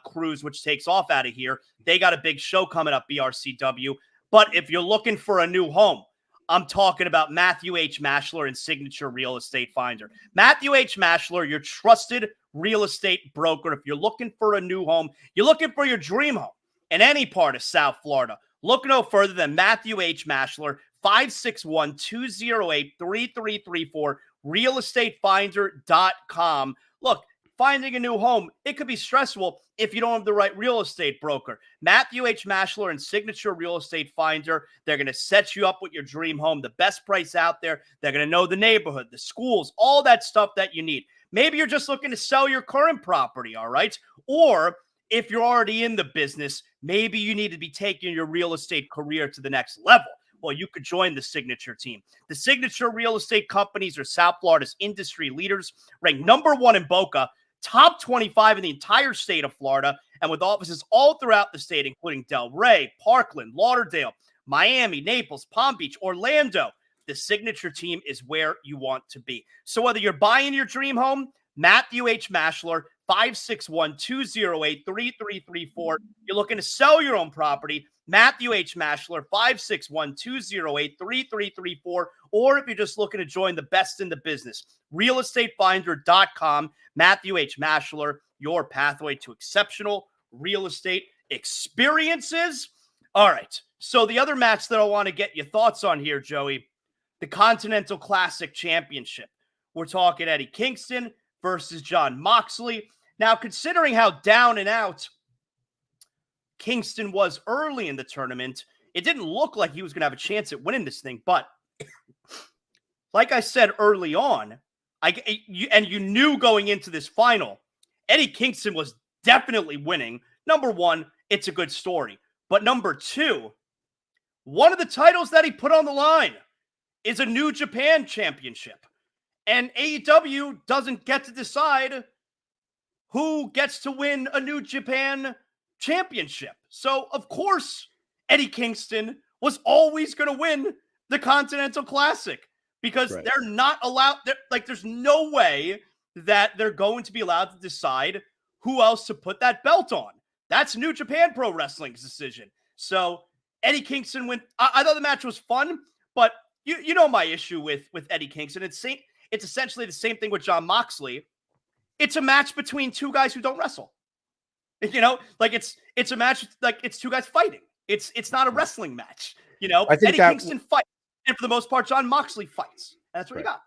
cruise, which takes off out of here. They got a big show coming up, BRCW. But if you're looking for a new home, I'm talking about Matthew H. Mashler and Signature Real Estate Finder. Matthew H. Mashler, your trusted real estate broker. If you're looking for a new home, you're looking for your dream home in any part of South Florida, look no further than Matthew H. Mashler, 561-208-3334, realestatefinder.com. Look, finding a new home, it could be stressful if you don't have the right real estate broker. Matthew H. Mashler and Signature Real Estate Finder, they're going to set you up with your dream home, the best price out there. They're going to know the neighborhood, the schools, all that stuff that you need. Maybe you're just looking to sell your current property, all right? Or if you're already in the business, maybe you need to be taking your real estate career to the next level. Well, you could join the Signature team. The Signature Real Estate companies are South Florida's industry leaders, ranked #1 in Boca, top 25 in the entire state of Florida, and with offices all throughout the state, including Delray, Parkland, Lauderdale, Miami, Naples, Palm Beach, Orlando. The Signature team is where you want to be. So whether you're buying your dream home, Matthew H. Mashler, 561-208-3334. You're looking to sell your own property, Matthew H. Mashler, 561-208-3334. Or if you're just looking to join the best in the business, realestatefinder.com. Matthew H. Mashler, your pathway to exceptional real estate experiences. All right. So the other match that I want to get your thoughts on here, Joey, the Continental Classic Championship. We're talking Eddie Kingston versus Jon Moxley. Now, considering how down and out Kingston was early in the tournament, it didn't look like he was going to have a chance at winning this thing. But like I said early on, you knew going into this final, Eddie Kingston was definitely winning. Number one, it's a good story. But number two, one of the titles that he put on the line is a New Japan Championship. And AEW doesn't get to decide who gets to win a New Japan Championship. So, of course, Eddie Kingston was always going to win the Continental Classic because they're not allowed. There's no way that they're going to be allowed to decide who else to put that belt on. That's New Japan Pro Wrestling's decision. So Eddie Kingston went. I thought the match was fun, but you know my issue with Eddie Kingston. It's essentially the same thing with Jon Moxley. It's a match between two guys who don't wrestle. You know, like it's a match like it's two guys fighting. It's not a wrestling match. You know, I think Eddie Kingston fights, and for the most part, Jon Moxley fights. And that's what you got.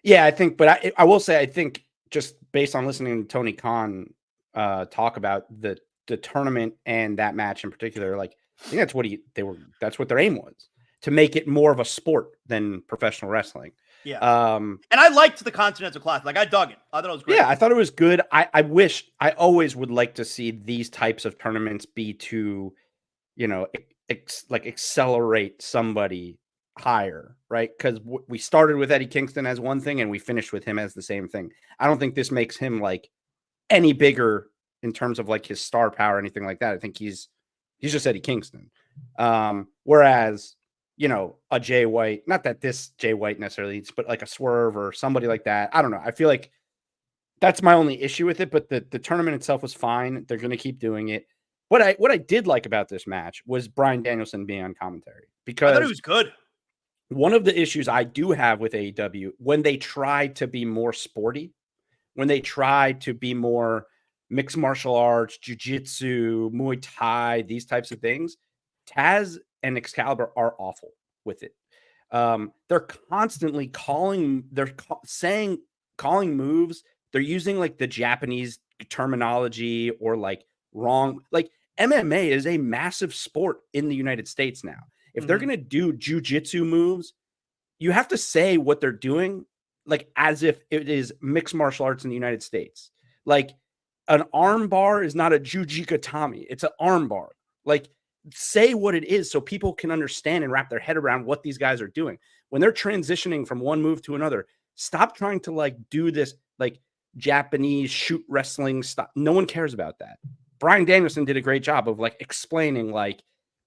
Yeah, I think, but I will say, I think just based on listening to Tony Khan talk about the tournament and that match in particular, like I think that's what that's what their aim was, to make it more of a sport than professional wrestling. Yeah. And I liked the Continental Classic. Like I dug it. I thought it was great. Yeah, I thought it was good. I always would like to see these types of tournaments be to, you know, accelerate somebody higher, right? Because we started with Eddie Kingston as one thing and we finished with him as the same thing. I don't think this makes him like any bigger in terms of like his star power or anything like that. I think he's just Eddie Kingston. Whereas, you know, a Jay White, not that this Jay White necessarily, but like a Swerve or somebody like that. I don't know. I feel like that's my only issue with it, but the tournament itself was fine. They're going to keep doing it. What I did like about this match was Bryan Danielson being on commentary, because I thought it was good. One of the issues I do have with AEW, when they try to be more sporty, when they try to be more mixed martial arts, jiu-jitsu, Muay Thai, these types of things, Taz and Excalibur are awful with it. They're constantly calling moves. They're using like the Japanese terminology or like wrong. Like MMA is a massive sport in the United States now. If they're going to do jiu-jitsu moves, you have to say what they're doing like as if it is mixed martial arts in the United States. Like an arm bar is not a jujikatami. It's an arm bar. Like, say what it is so people can understand and wrap their head around what these guys are doing. When they're transitioning from one move to another, stop trying to like do this like Japanese shoot wrestling stuff. No one cares about that. Bryan Danielson did a great job of like explaining like,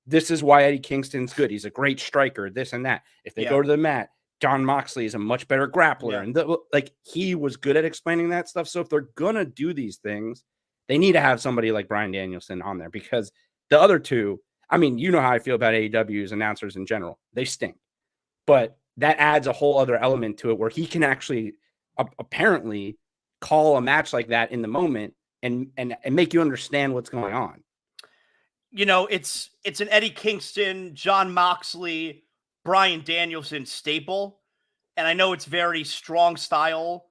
this is why Eddie Kingston's good. He's a great striker, this and that. If they go to the mat, Jon Moxley is a much better grappler. And like he was good at explaining that stuff. So if they're going to do these things, they need to have somebody like Bryan Danielson on there, because the other two, I mean, you know how I feel about AEW's announcers in general. They stink. But that adds a whole other element to it where he can actually apparently call a match like that in the moment and make you understand what's going on. You know, it's an Eddie Kingston, Jon Moxley, Bryan Danielson staple. And I know it's very strong style,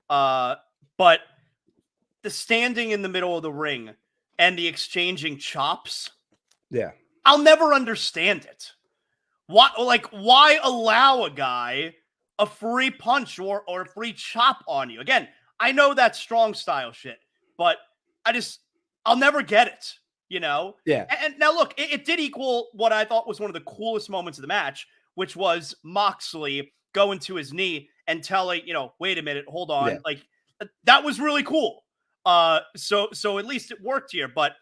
but the standing in the middle of the ring and the exchanging chops. Yeah. I'll never understand it. Why allow a guy a free punch or a free chop on you? Again, I know that's strong style shit, but I'll never get it, you know? Yeah. And now look, it did equal what I thought was one of the coolest moments of the match, which was Moxley going to his knee and telling, you know, wait a minute, hold on. Yeah. Like that was really cool. So at least it worked here, but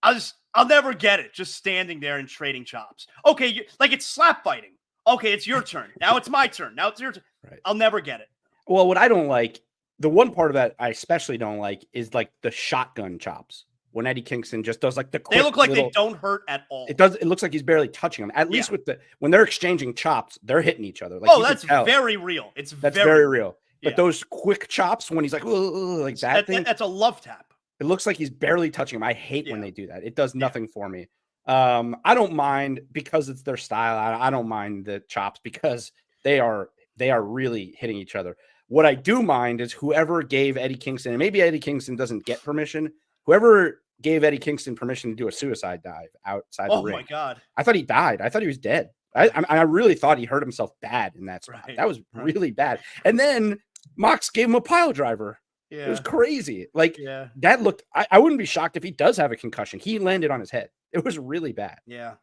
I'll never get it. Just standing there and trading chops. Okay. Like it's slap fighting. Okay. It's your turn. Now it's my turn. Now it's your turn. Right. I'll never get it. Well, what I don't like the one part of that I especially don't like is like the shotgun chops when Eddie Kingston just does like the quick They look like little, they don't hurt at all. It looks like he's barely touching them. At least with when they're exchanging chops, they're hitting each other. Like, that's very real. That's very real. But those quick chops when he's like, like that's a love tap. It looks like he's barely touching him. I hate when they do that. It does nothing for me. I don't mind because it's their style. I don't mind the chops because they are really hitting each other. What I do mind is whoever gave Eddie Kingston, and maybe Eddie Kingston doesn't get permission, whoever gave Eddie Kingston permission to do a suicide dive outside the ring. Oh my God. I thought he died. I thought he was dead. I really thought he hurt himself bad in that spot. That was really bad. And then Mox gave him a pile driver. Yeah. It was crazy. Like that looked, I wouldn't be shocked if he does have a concussion. He landed on his head. It was really bad. Yeah.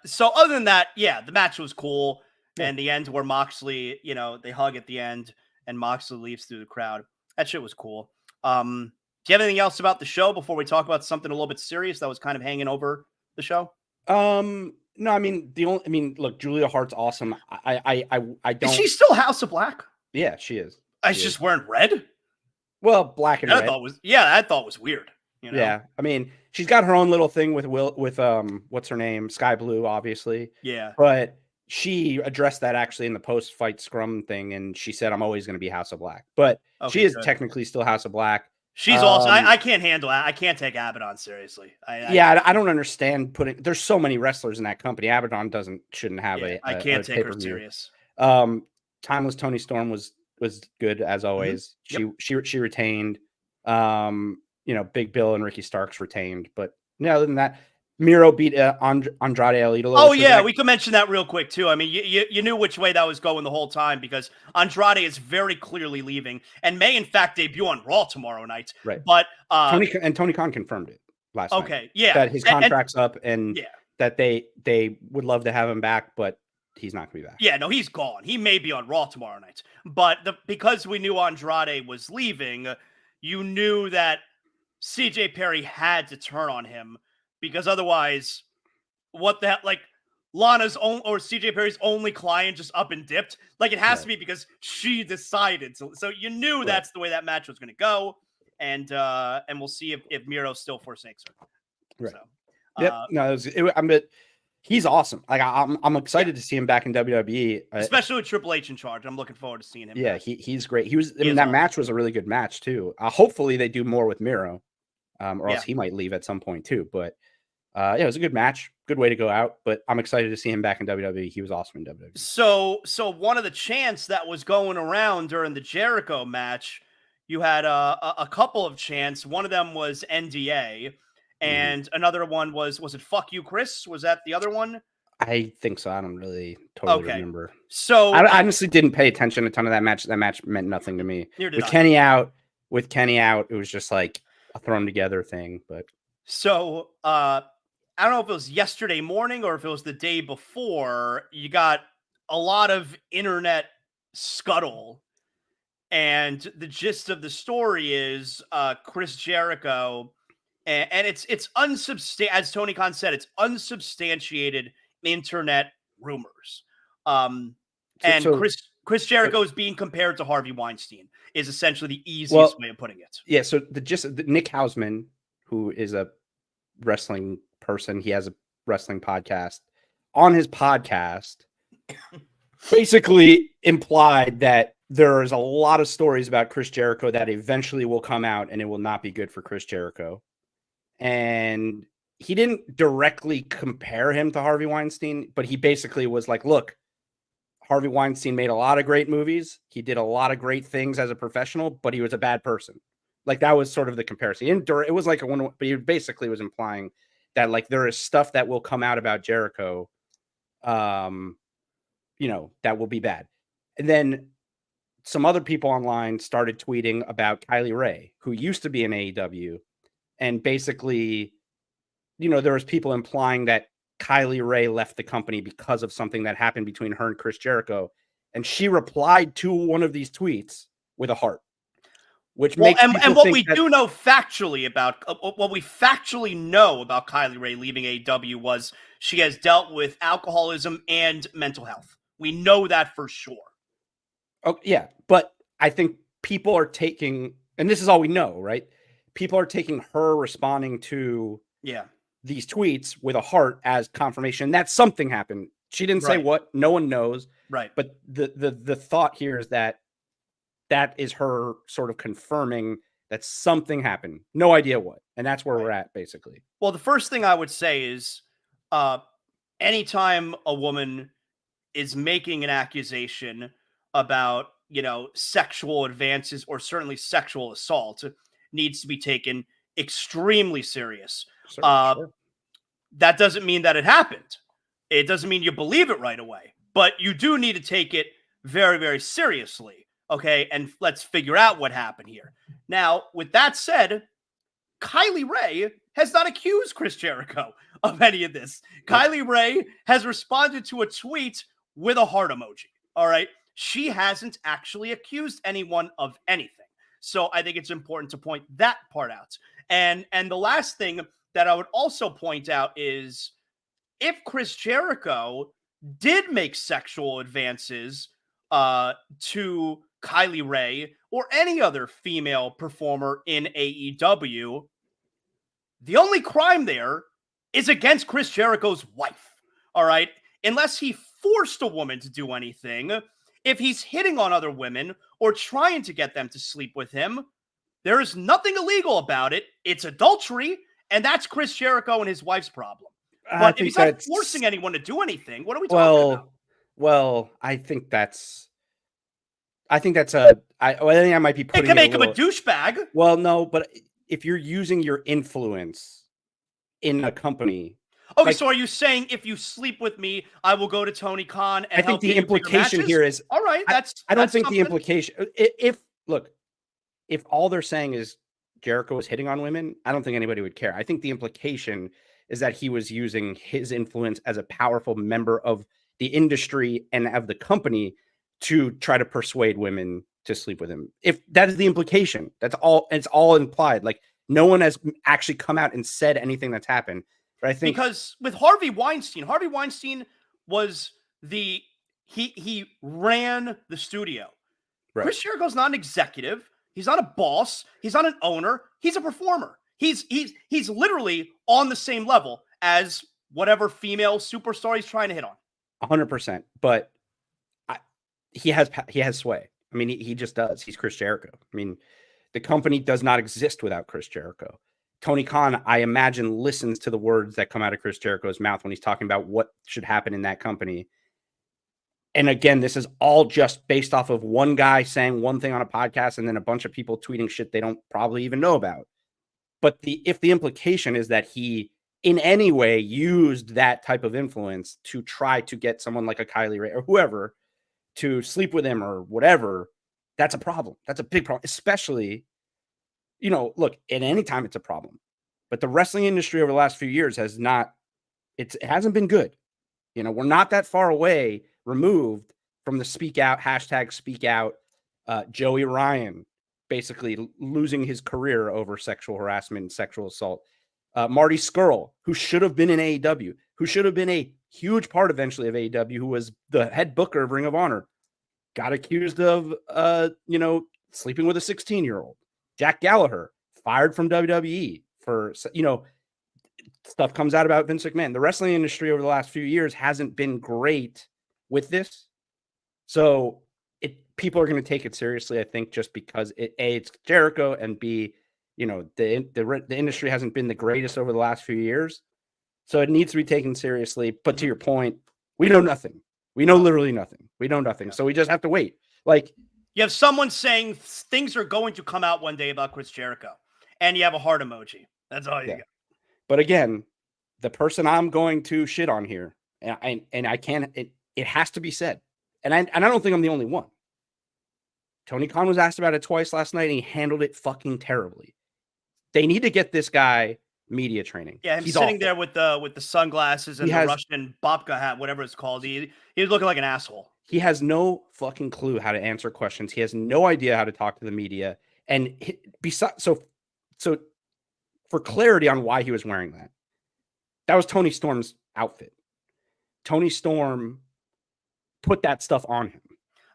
So other than that, the match was cool. And the end where Moxley, they hug at the end and Moxley leaves through the crowd. That shit was cool. Do you have anything else about the show before we talk about something a little bit serious that was kind of hanging over the show? No, I mean, look, Julia Hart's awesome. I don't. Is she still House of Black? Yeah, she is. She's just wearing red? Well, black and red. I thought was weird. Yeah. I mean, she's got her own little thing with what's her name? Sky Blue, obviously. Yeah. But she addressed that actually in the post-fight scrum thing, and she said, I'm always going to be House of Black. But she is technically still House of Black. She's also, I can't handle that. I can't take Abaddon seriously. I don't understand there's so many wrestlers in that company. Abaddon shouldn't have I can't take her serious. Timeless Tony Storm was good as always. Mm-hmm. She retained. Big Bill and Ricky Starks retained, but other than that, Miro beat Andrade El Idolo. Oh yeah, we could mention that real quick too. I mean, you knew which way that was going the whole time because Andrade is very clearly leaving and may in fact debut on Raw tomorrow night. Right, but Tony Khan confirmed it last night. Okay, yeah, that his contract's up and that they would love to have him back, but he's not going to be back. Yeah, no, he's gone. He may be on Raw tomorrow night, but because we knew Andrade was leaving, you knew that CJ Perry had to turn on him. Because otherwise, what the hell? Like Lana's own or CJ Perry's only client just up and dipped. Like it has to be because she decided. So you knew that's the way that match was going to go, and we'll see if Miro still forsakes her. Right. So, he's awesome. Like I'm excited to see him back in WWE, especially with Triple H in charge. I'm looking forward to seeing him. Yeah, he's great. That match was a really good match too. Hopefully they do more with Miro. Or else he might leave at some point too. But it was a good match, good way to go out. But I'm excited to see him back in WWE. He was awesome in WWE. So one of the chants that was going around during the Jericho match, you had a couple of chants. One of them was NDA, and another one was it "Fuck you, Chris"? Was that the other one? I think so. I don't really totally remember. So I honestly didn't pay attention a ton to that match. That match meant nothing to me. With Kenny out, it was just like a thrown together thing. But so I don't know if it was yesterday morning or if it was the day before, you got a lot of internet scuttle, and the gist of the story is Chris Jericho, and it's unsubstantiated, as Tony Khan said, it's unsubstantiated internet rumors. Chris Jericho is being compared to Harvey Weinstein is essentially the easiest way of putting it. Yeah. So Nick Hausman, who is a wrestling person, he has a wrestling podcast. On his podcast, basically implied that there is a lot of stories about Chris Jericho that eventually will come out and it will not be good for Chris Jericho. And he didn't directly compare him to Harvey Weinstein, but he basically was like, look, Harvey Weinstein made a lot of great movies. He did a lot of great things as a professional, but he was a bad person. Like that was sort of the comparison. It was like but he basically was implying that like there is stuff that will come out about Jericho, that will be bad. And then some other people online started tweeting about Kylie Ray, who used to be in AEW, and basically, there was people implying that Kylie Ray left the company because of something that happened between her and Chris Jericho. And she replied to one of these tweets with a heart, which makes what we know factually about Kylie Ray leaving AEW was she has dealt with alcoholism and mental health. We know that for sure. Oh yeah. But I think people are taking, and this is all we know, right? People are taking her responding to these tweets with a heart as confirmation that something happened. She didn't say what, no one knows. Right. But the thought here is that is her sort of confirming that something happened. No idea what. And that's where we're at, basically. Well, the first thing I would say is anytime a woman is making an accusation about, sexual advances or certainly sexual assault, needs to be taken extremely serious. Sure. That doesn't mean that it happened. It doesn't mean you believe it right away, but you do need to take it very, very seriously. Okay. And let's figure out what happened here. Now, with that said, Kylie Ray has not accused Chris Jericho of any of this. Nope. Kylie Ray has responded to a tweet with a heart emoji. All right. She hasn't actually accused anyone of anything. So I think it's important to point that part out. And the last thing that I would also point out is if Chris Jericho did make sexual advances to Kylie Ray or any other female performer in AEW, the only crime there is against Chris Jericho's wife. All right. Unless he forced a woman to do anything, if he's hitting on other women or trying to get them to sleep with him, there is nothing illegal about it. It's adultery, and that's Chris Jericho and his wife's problem. But if he's not forcing anyone to do anything, what are we talking about? Well, I think I think I might be putting it. Can make him a douchebag. Well, no, but if you're using your influence in a company. Okay, so are you saying if you sleep with me, I will go to Tony Khan and I think the implication here is all right. I don't think the implication. If all they're saying is Jericho was hitting on women, I don't think anybody would care. I think the implication is that he was using his influence as a powerful member of the industry and of the company to try to persuade women to sleep with him. If that is the implication, that's all. It's all implied. Like no one has actually come out and said anything that's happened. But I think because with Harvey Weinstein was he ran the studio. Right. Chris Jericho's not an executive. He's not a boss. He's not an owner. He's a performer. He's literally on the same level as whatever female superstar he's trying to hit on. 100%. But he has sway. I mean, he just does. He's Chris Jericho. I mean, the company does not exist without Chris Jericho. Tony Khan, I imagine, listens to the words that come out of Chris Jericho's mouth when he's talking about what should happen in that company. And again, this is all just based off of one guy saying one thing on a podcast and then a bunch of people tweeting shit they don't probably even know about. But if the implication is that he in any way used that type of influence to try to get someone like a Kylie Ray or whoever to sleep with him or whatever, that's a problem. That's a big problem, especially, look, at any time it's a problem. But the wrestling industry over the last few years it hasn't been good. We're not that far removed from the speak out, Joey Ryan basically losing his career over sexual harassment and sexual assault. Marty Scurll, who should have been in AEW, who should have been a huge part eventually of AEW, who was the head booker of Ring of Honor, got accused of, sleeping with a 16-year-old. Jack Gallagher fired from WWE for, stuff comes out about Vince McMahon. The wrestling industry over the last few years hasn't been great with this. So people are going to take it seriously, I think, just because it's Jericho, and B, the industry hasn't been the greatest over the last few years. So it needs to be taken seriously. But to your point, we know nothing. We know literally nothing. We know nothing. So we just have to wait. Like, you have someone saying things are going to come out one day about Chris Jericho, and you have a heart emoji. That's all you got. But again, the person I'm going to shit on here, and I can't. It has to be said, and I don't think I'm the only one. Tony Khan was asked about it twice last night, and he handled it fucking terribly. They need to get this guy media training. Yeah, he's sitting there with the sunglasses and the Russian babka hat, whatever it's called. He was looking like an asshole. He has no fucking clue how to answer questions. He has no idea how to talk to the media. And besides, so for clarity on why he was wearing that was Tony Storm's outfit. Tony Storm put that stuff on him.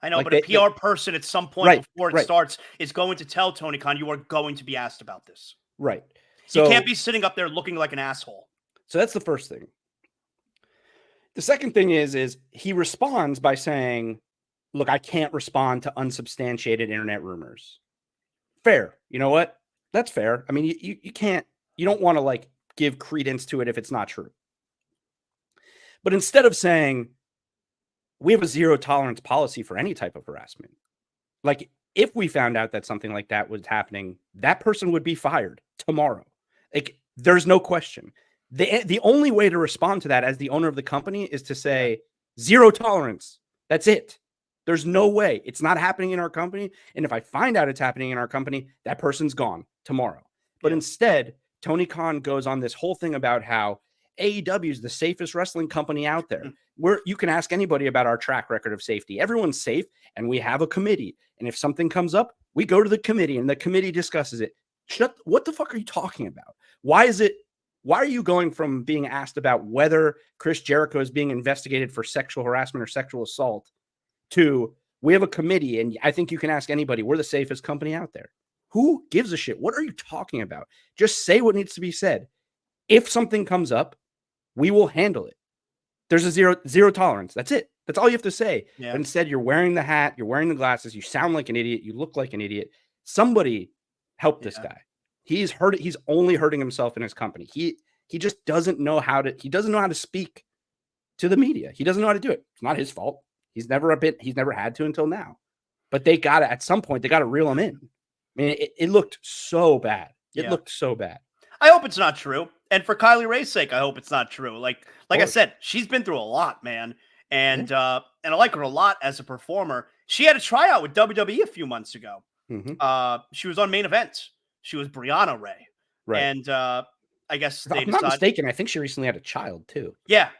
I know, Like but a PR person at some point Right, before it right. starts is going to tell Tony Khan, you are going to be asked about this. Right. You So can't be sitting up there looking like an asshole. So that's the first thing. The second thing is he responds by saying, look, I can't respond to unsubstantiated internet rumors. Fair. You know what? That's fair. I mean, you can't, you don't want to like give credence to it if it's not true. But instead of saying, we have a zero tolerance policy for any type of harassment, like if we found out that something like that was happening, that person would be fired tomorrow. Like there's no question. The only way to respond to that as the owner of the company is to say zero tolerance. That's it. There's no way. It's not happening in our company. And if I find out it's happening in our company, that person's gone tomorrow. But instead, Tony Khan goes on this whole thing about how AEW is the safest wrestling company out there. You can ask anybody about our track record of safety. Everyone's safe, and we have a committee. And if something comes up, we go to the committee, and the committee discusses it. What the fuck are you talking about? Why are you going from being asked about whether Chris Jericho is being investigated for sexual harassment or sexual assault to we have a committee and I think you can ask anybody. We're the safest company out there. Who gives a shit? What are you talking about? Just say what needs to be said. If something comes up, we will handle it. There's a zero tolerance. That's it. That's all you have to say. Yeah. But instead, you're wearing the hat, you're wearing the glasses, you sound like an idiot, you look like an idiot. Somebody help this guy. He's only hurting himself in his company. He just doesn't know how to speak to the media. He doesn't know how to do it. It's not his fault. He's never had to until now. But at some point they got to reel him in. I mean, it looked so bad. It looked so bad. I hope it's not true. And for Kylie Ray's sake, I hope it's not true. Like I said, she's been through a lot, man. And I like her a lot as a performer. She had a tryout with WWE a few months ago. She was on Main Event. She was Brianna Ray. Right. And I guess if I'm not mistaken, I think she recently had a child too. Yeah.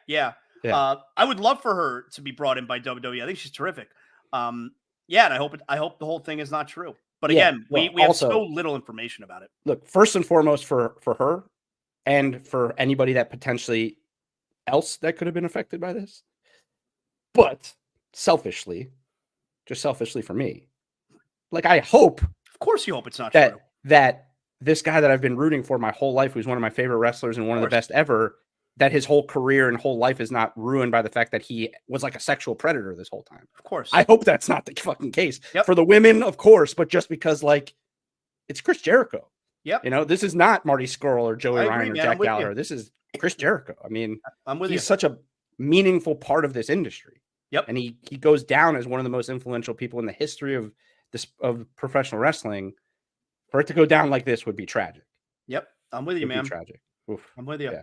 I would love for her to be brought in by WWE. I think she's terrific. And I hope the whole thing is not true. But again, we have so little information about it. Look, first and foremost for her and for anybody that potentially else that could have been affected by this. But selfishly for me, like I hope. Of course you hope it's not true. That this guy that I've been rooting for my whole life, who's one of my favorite wrestlers and one of the best ever, that his whole career and whole life is not ruined by the fact that he was like a sexual predator this whole time. Of course. I hope that's not the fucking case. For the women, of course, but just because like it's Chris Jericho. Yep. You know, this is not Marty Scurll or Joey Ryan or Jack Gallagher. This is Chris Jericho. I mean, he's such a meaningful part of this industry. Yep. And he goes down as one of the most influential people in the history of professional wrestling. For it to go down like this would be tragic. Yep. I'm with you, man. Tragic. Oof. I'm with you. Yeah.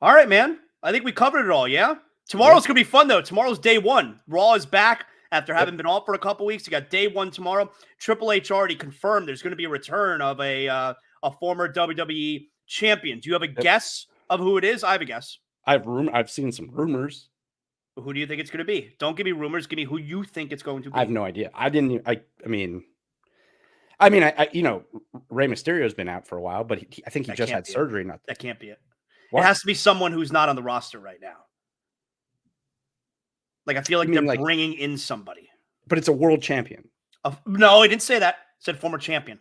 All right, man. I think we covered it all, yeah? Tomorrow's going to be fun, though. Tomorrow's day one. Raw is back after having been off for a couple weeks. You got day one tomorrow. Triple H already confirmed there's going to be a return of a former WWE champion. Do you have a guess of who it is? I have a guess. I've seen some rumors. Who do you think it's going to be? Don't give me rumors. Give me who you think it's going to be. I have no idea. I mean, Rey Mysterio's been out for a while, but I think he just had surgery. That can't be it. What? It has to be someone who's not on the roster right now. Like, I feel like they're bringing in somebody. But it's a world champion. No, I didn't say that. It said former champion.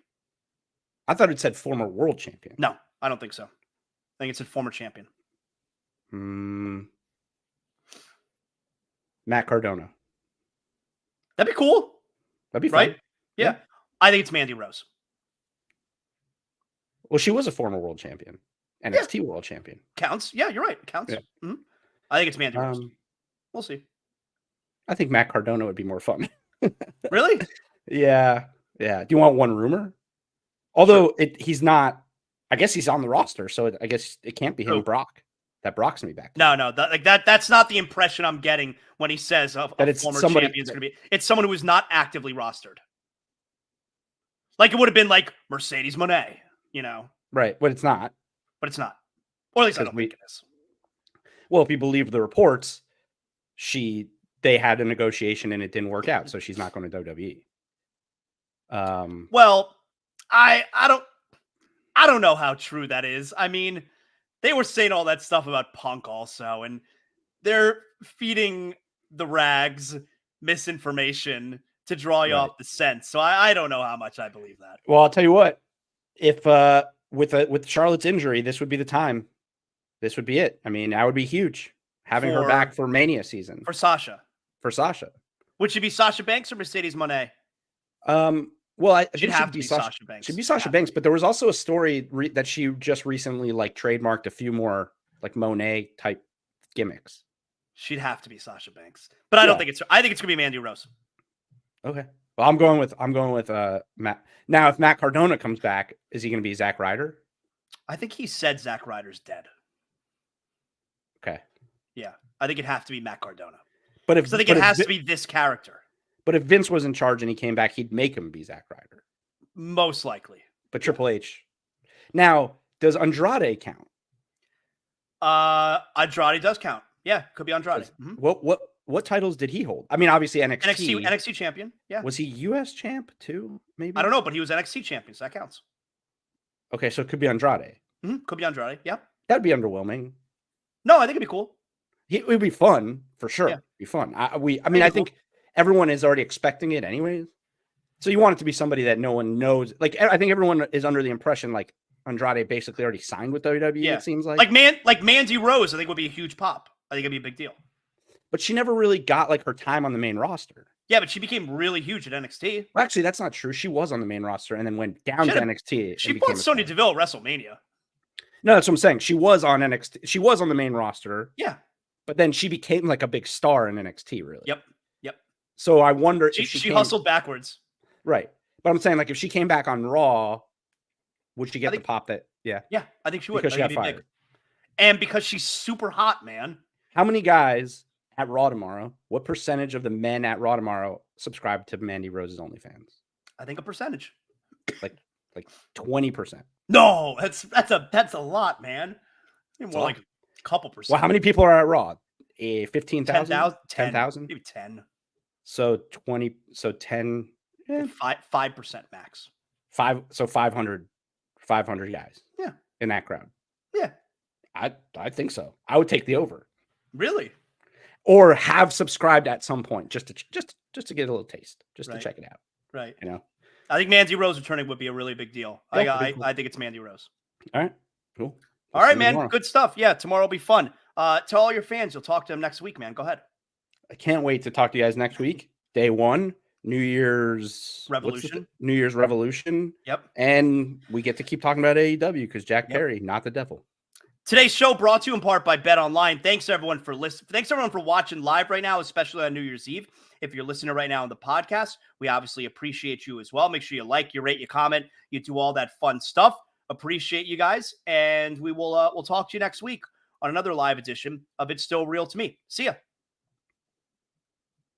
I thought it said former world champion. No, I don't think so. I think it said former champion. Matt Cardona. That'd be cool. That'd be right? Fun. Yeah. I think it's Mandy Rose. Well, she was a former world champion. NXT world champion. Counts. Yeah, you're right. Counts. Yeah. Mm-hmm. I think it's Mandy Rose. We'll see. I think Matt Cardona would be more fun. Really? Yeah. Do you want one rumor? Although he's not, I guess he's on the roster, so I guess it can't be him, Brock. That Brock's gonna be back. No, that's not the impression I'm getting when he says that it's former champion's gonna be. It's someone who is not actively rostered. Like it would have been like Mercedes Moné, Right, but it's not. But it's not. Or at least I don't think it is. Well, if you believe the reports, they had a negotiation and it didn't work out, so she's not going to WWE. Well, I don't know how true that is. I mean, they were saying all that stuff about Punk also, and they're feeding the rags misinformation to draw you Right. off the scent. So I don't know how much I believe that. Well, I'll tell you what. If with Charlotte's injury, this would be the time. This would be it. I mean, that would be huge. Having her back for Mania season. For Sasha. Would she be Sasha Banks or Mercedes Moné? Well, I She'd have to be Sasha Banks. She'd be Sasha Banks, but there was also a story that she just recently like trademarked a few more like Monet type gimmicks. She'd have to be Sasha Banks, but I don't think it's. I think it's gonna be Mandy Rose. Okay. Well, I'm going with Matt. Now, if Matt Cardona comes back, is he going to be Zack Ryder? I think he said Zack Ryder's dead. Okay. Yeah, I think it'd have to be Matt Cardona. But if I think it has to be this character. But if Vince was in charge and he came back, he'd make him be Zack Ryder. Most likely. But Triple H. Now, does Andrade count? Andrade does count. Yeah, could be Andrade. What titles did he hold? I mean, obviously NXT. NXT champion. Yeah. Was he US champ too? Maybe. I don't know, but he was NXT champion, so that counts. Okay, so it could be Andrade. Could be Andrade. Yeah. That'd be underwhelming. No, I think it'd be cool. It would be fun for sure. Yeah. It'd be fun. I think everyone is already expecting it anyways. So you want it to be somebody that no one knows. Like, I think everyone is under the impression like Andrade basically already signed with WWE. Yeah. It seems like Mandy Rose, I think would be a huge pop. I think it'd be a big deal. But she never really got like her time on the main roster. Yeah, but she became really huge at NXT. Well, actually, that's not true. She was on the main roster and then went down to NXT. She fought Sonya Deville at WrestleMania. No, that's what I'm saying. She was on NXT. She was on the main roster. Yeah. But then she became like a big star in NXT, really. Yep. So I wonder if she hustled backwards. Right. But I'm saying, like, if she came back on Raw, would she get the pop that, Yeah, I think she would. Because she got fired. Big. And because she's super hot, man. How many guys at Raw tomorrow, what percentage of the men at Raw tomorrow subscribe to Mandy Rose's OnlyFans? I think a percentage. Like 20%. No, that's a lot, man. More like a couple percent. Well, how many people are at Raw? 15,000? 10,000? Maybe 10. So 20, so 10. 5% max. 500 guys. Yeah. In that crowd. Yeah. I think so. I would take the over. Really? Or have subscribed at some point just to get a little taste, just to check it out. Right. You know. I think Mandy Rose returning would be a really big deal. I think it's Mandy Rose. All right. Cool. All right, man. Tomorrow. Good stuff. Yeah, tomorrow will be fun. To all your fans, you'll talk to them next week, man. Go ahead. I can't wait to talk to you guys next week. Day 1, New Year's Revolution. New Year's Revolution. Yep. And we get to keep talking about AEW because Jack Perry, not the devil. Today's show brought to you in part by Bet Online. Thanks everyone for listening. Thanks everyone for watching live right now, especially on New Year's Eve. If you're listening right now on the podcast, we obviously appreciate you as well. Make sure you like, you rate, you comment, you do all that fun stuff. Appreciate you guys, and we'll talk to you next week on another live edition of It's Still Real to Me. See ya.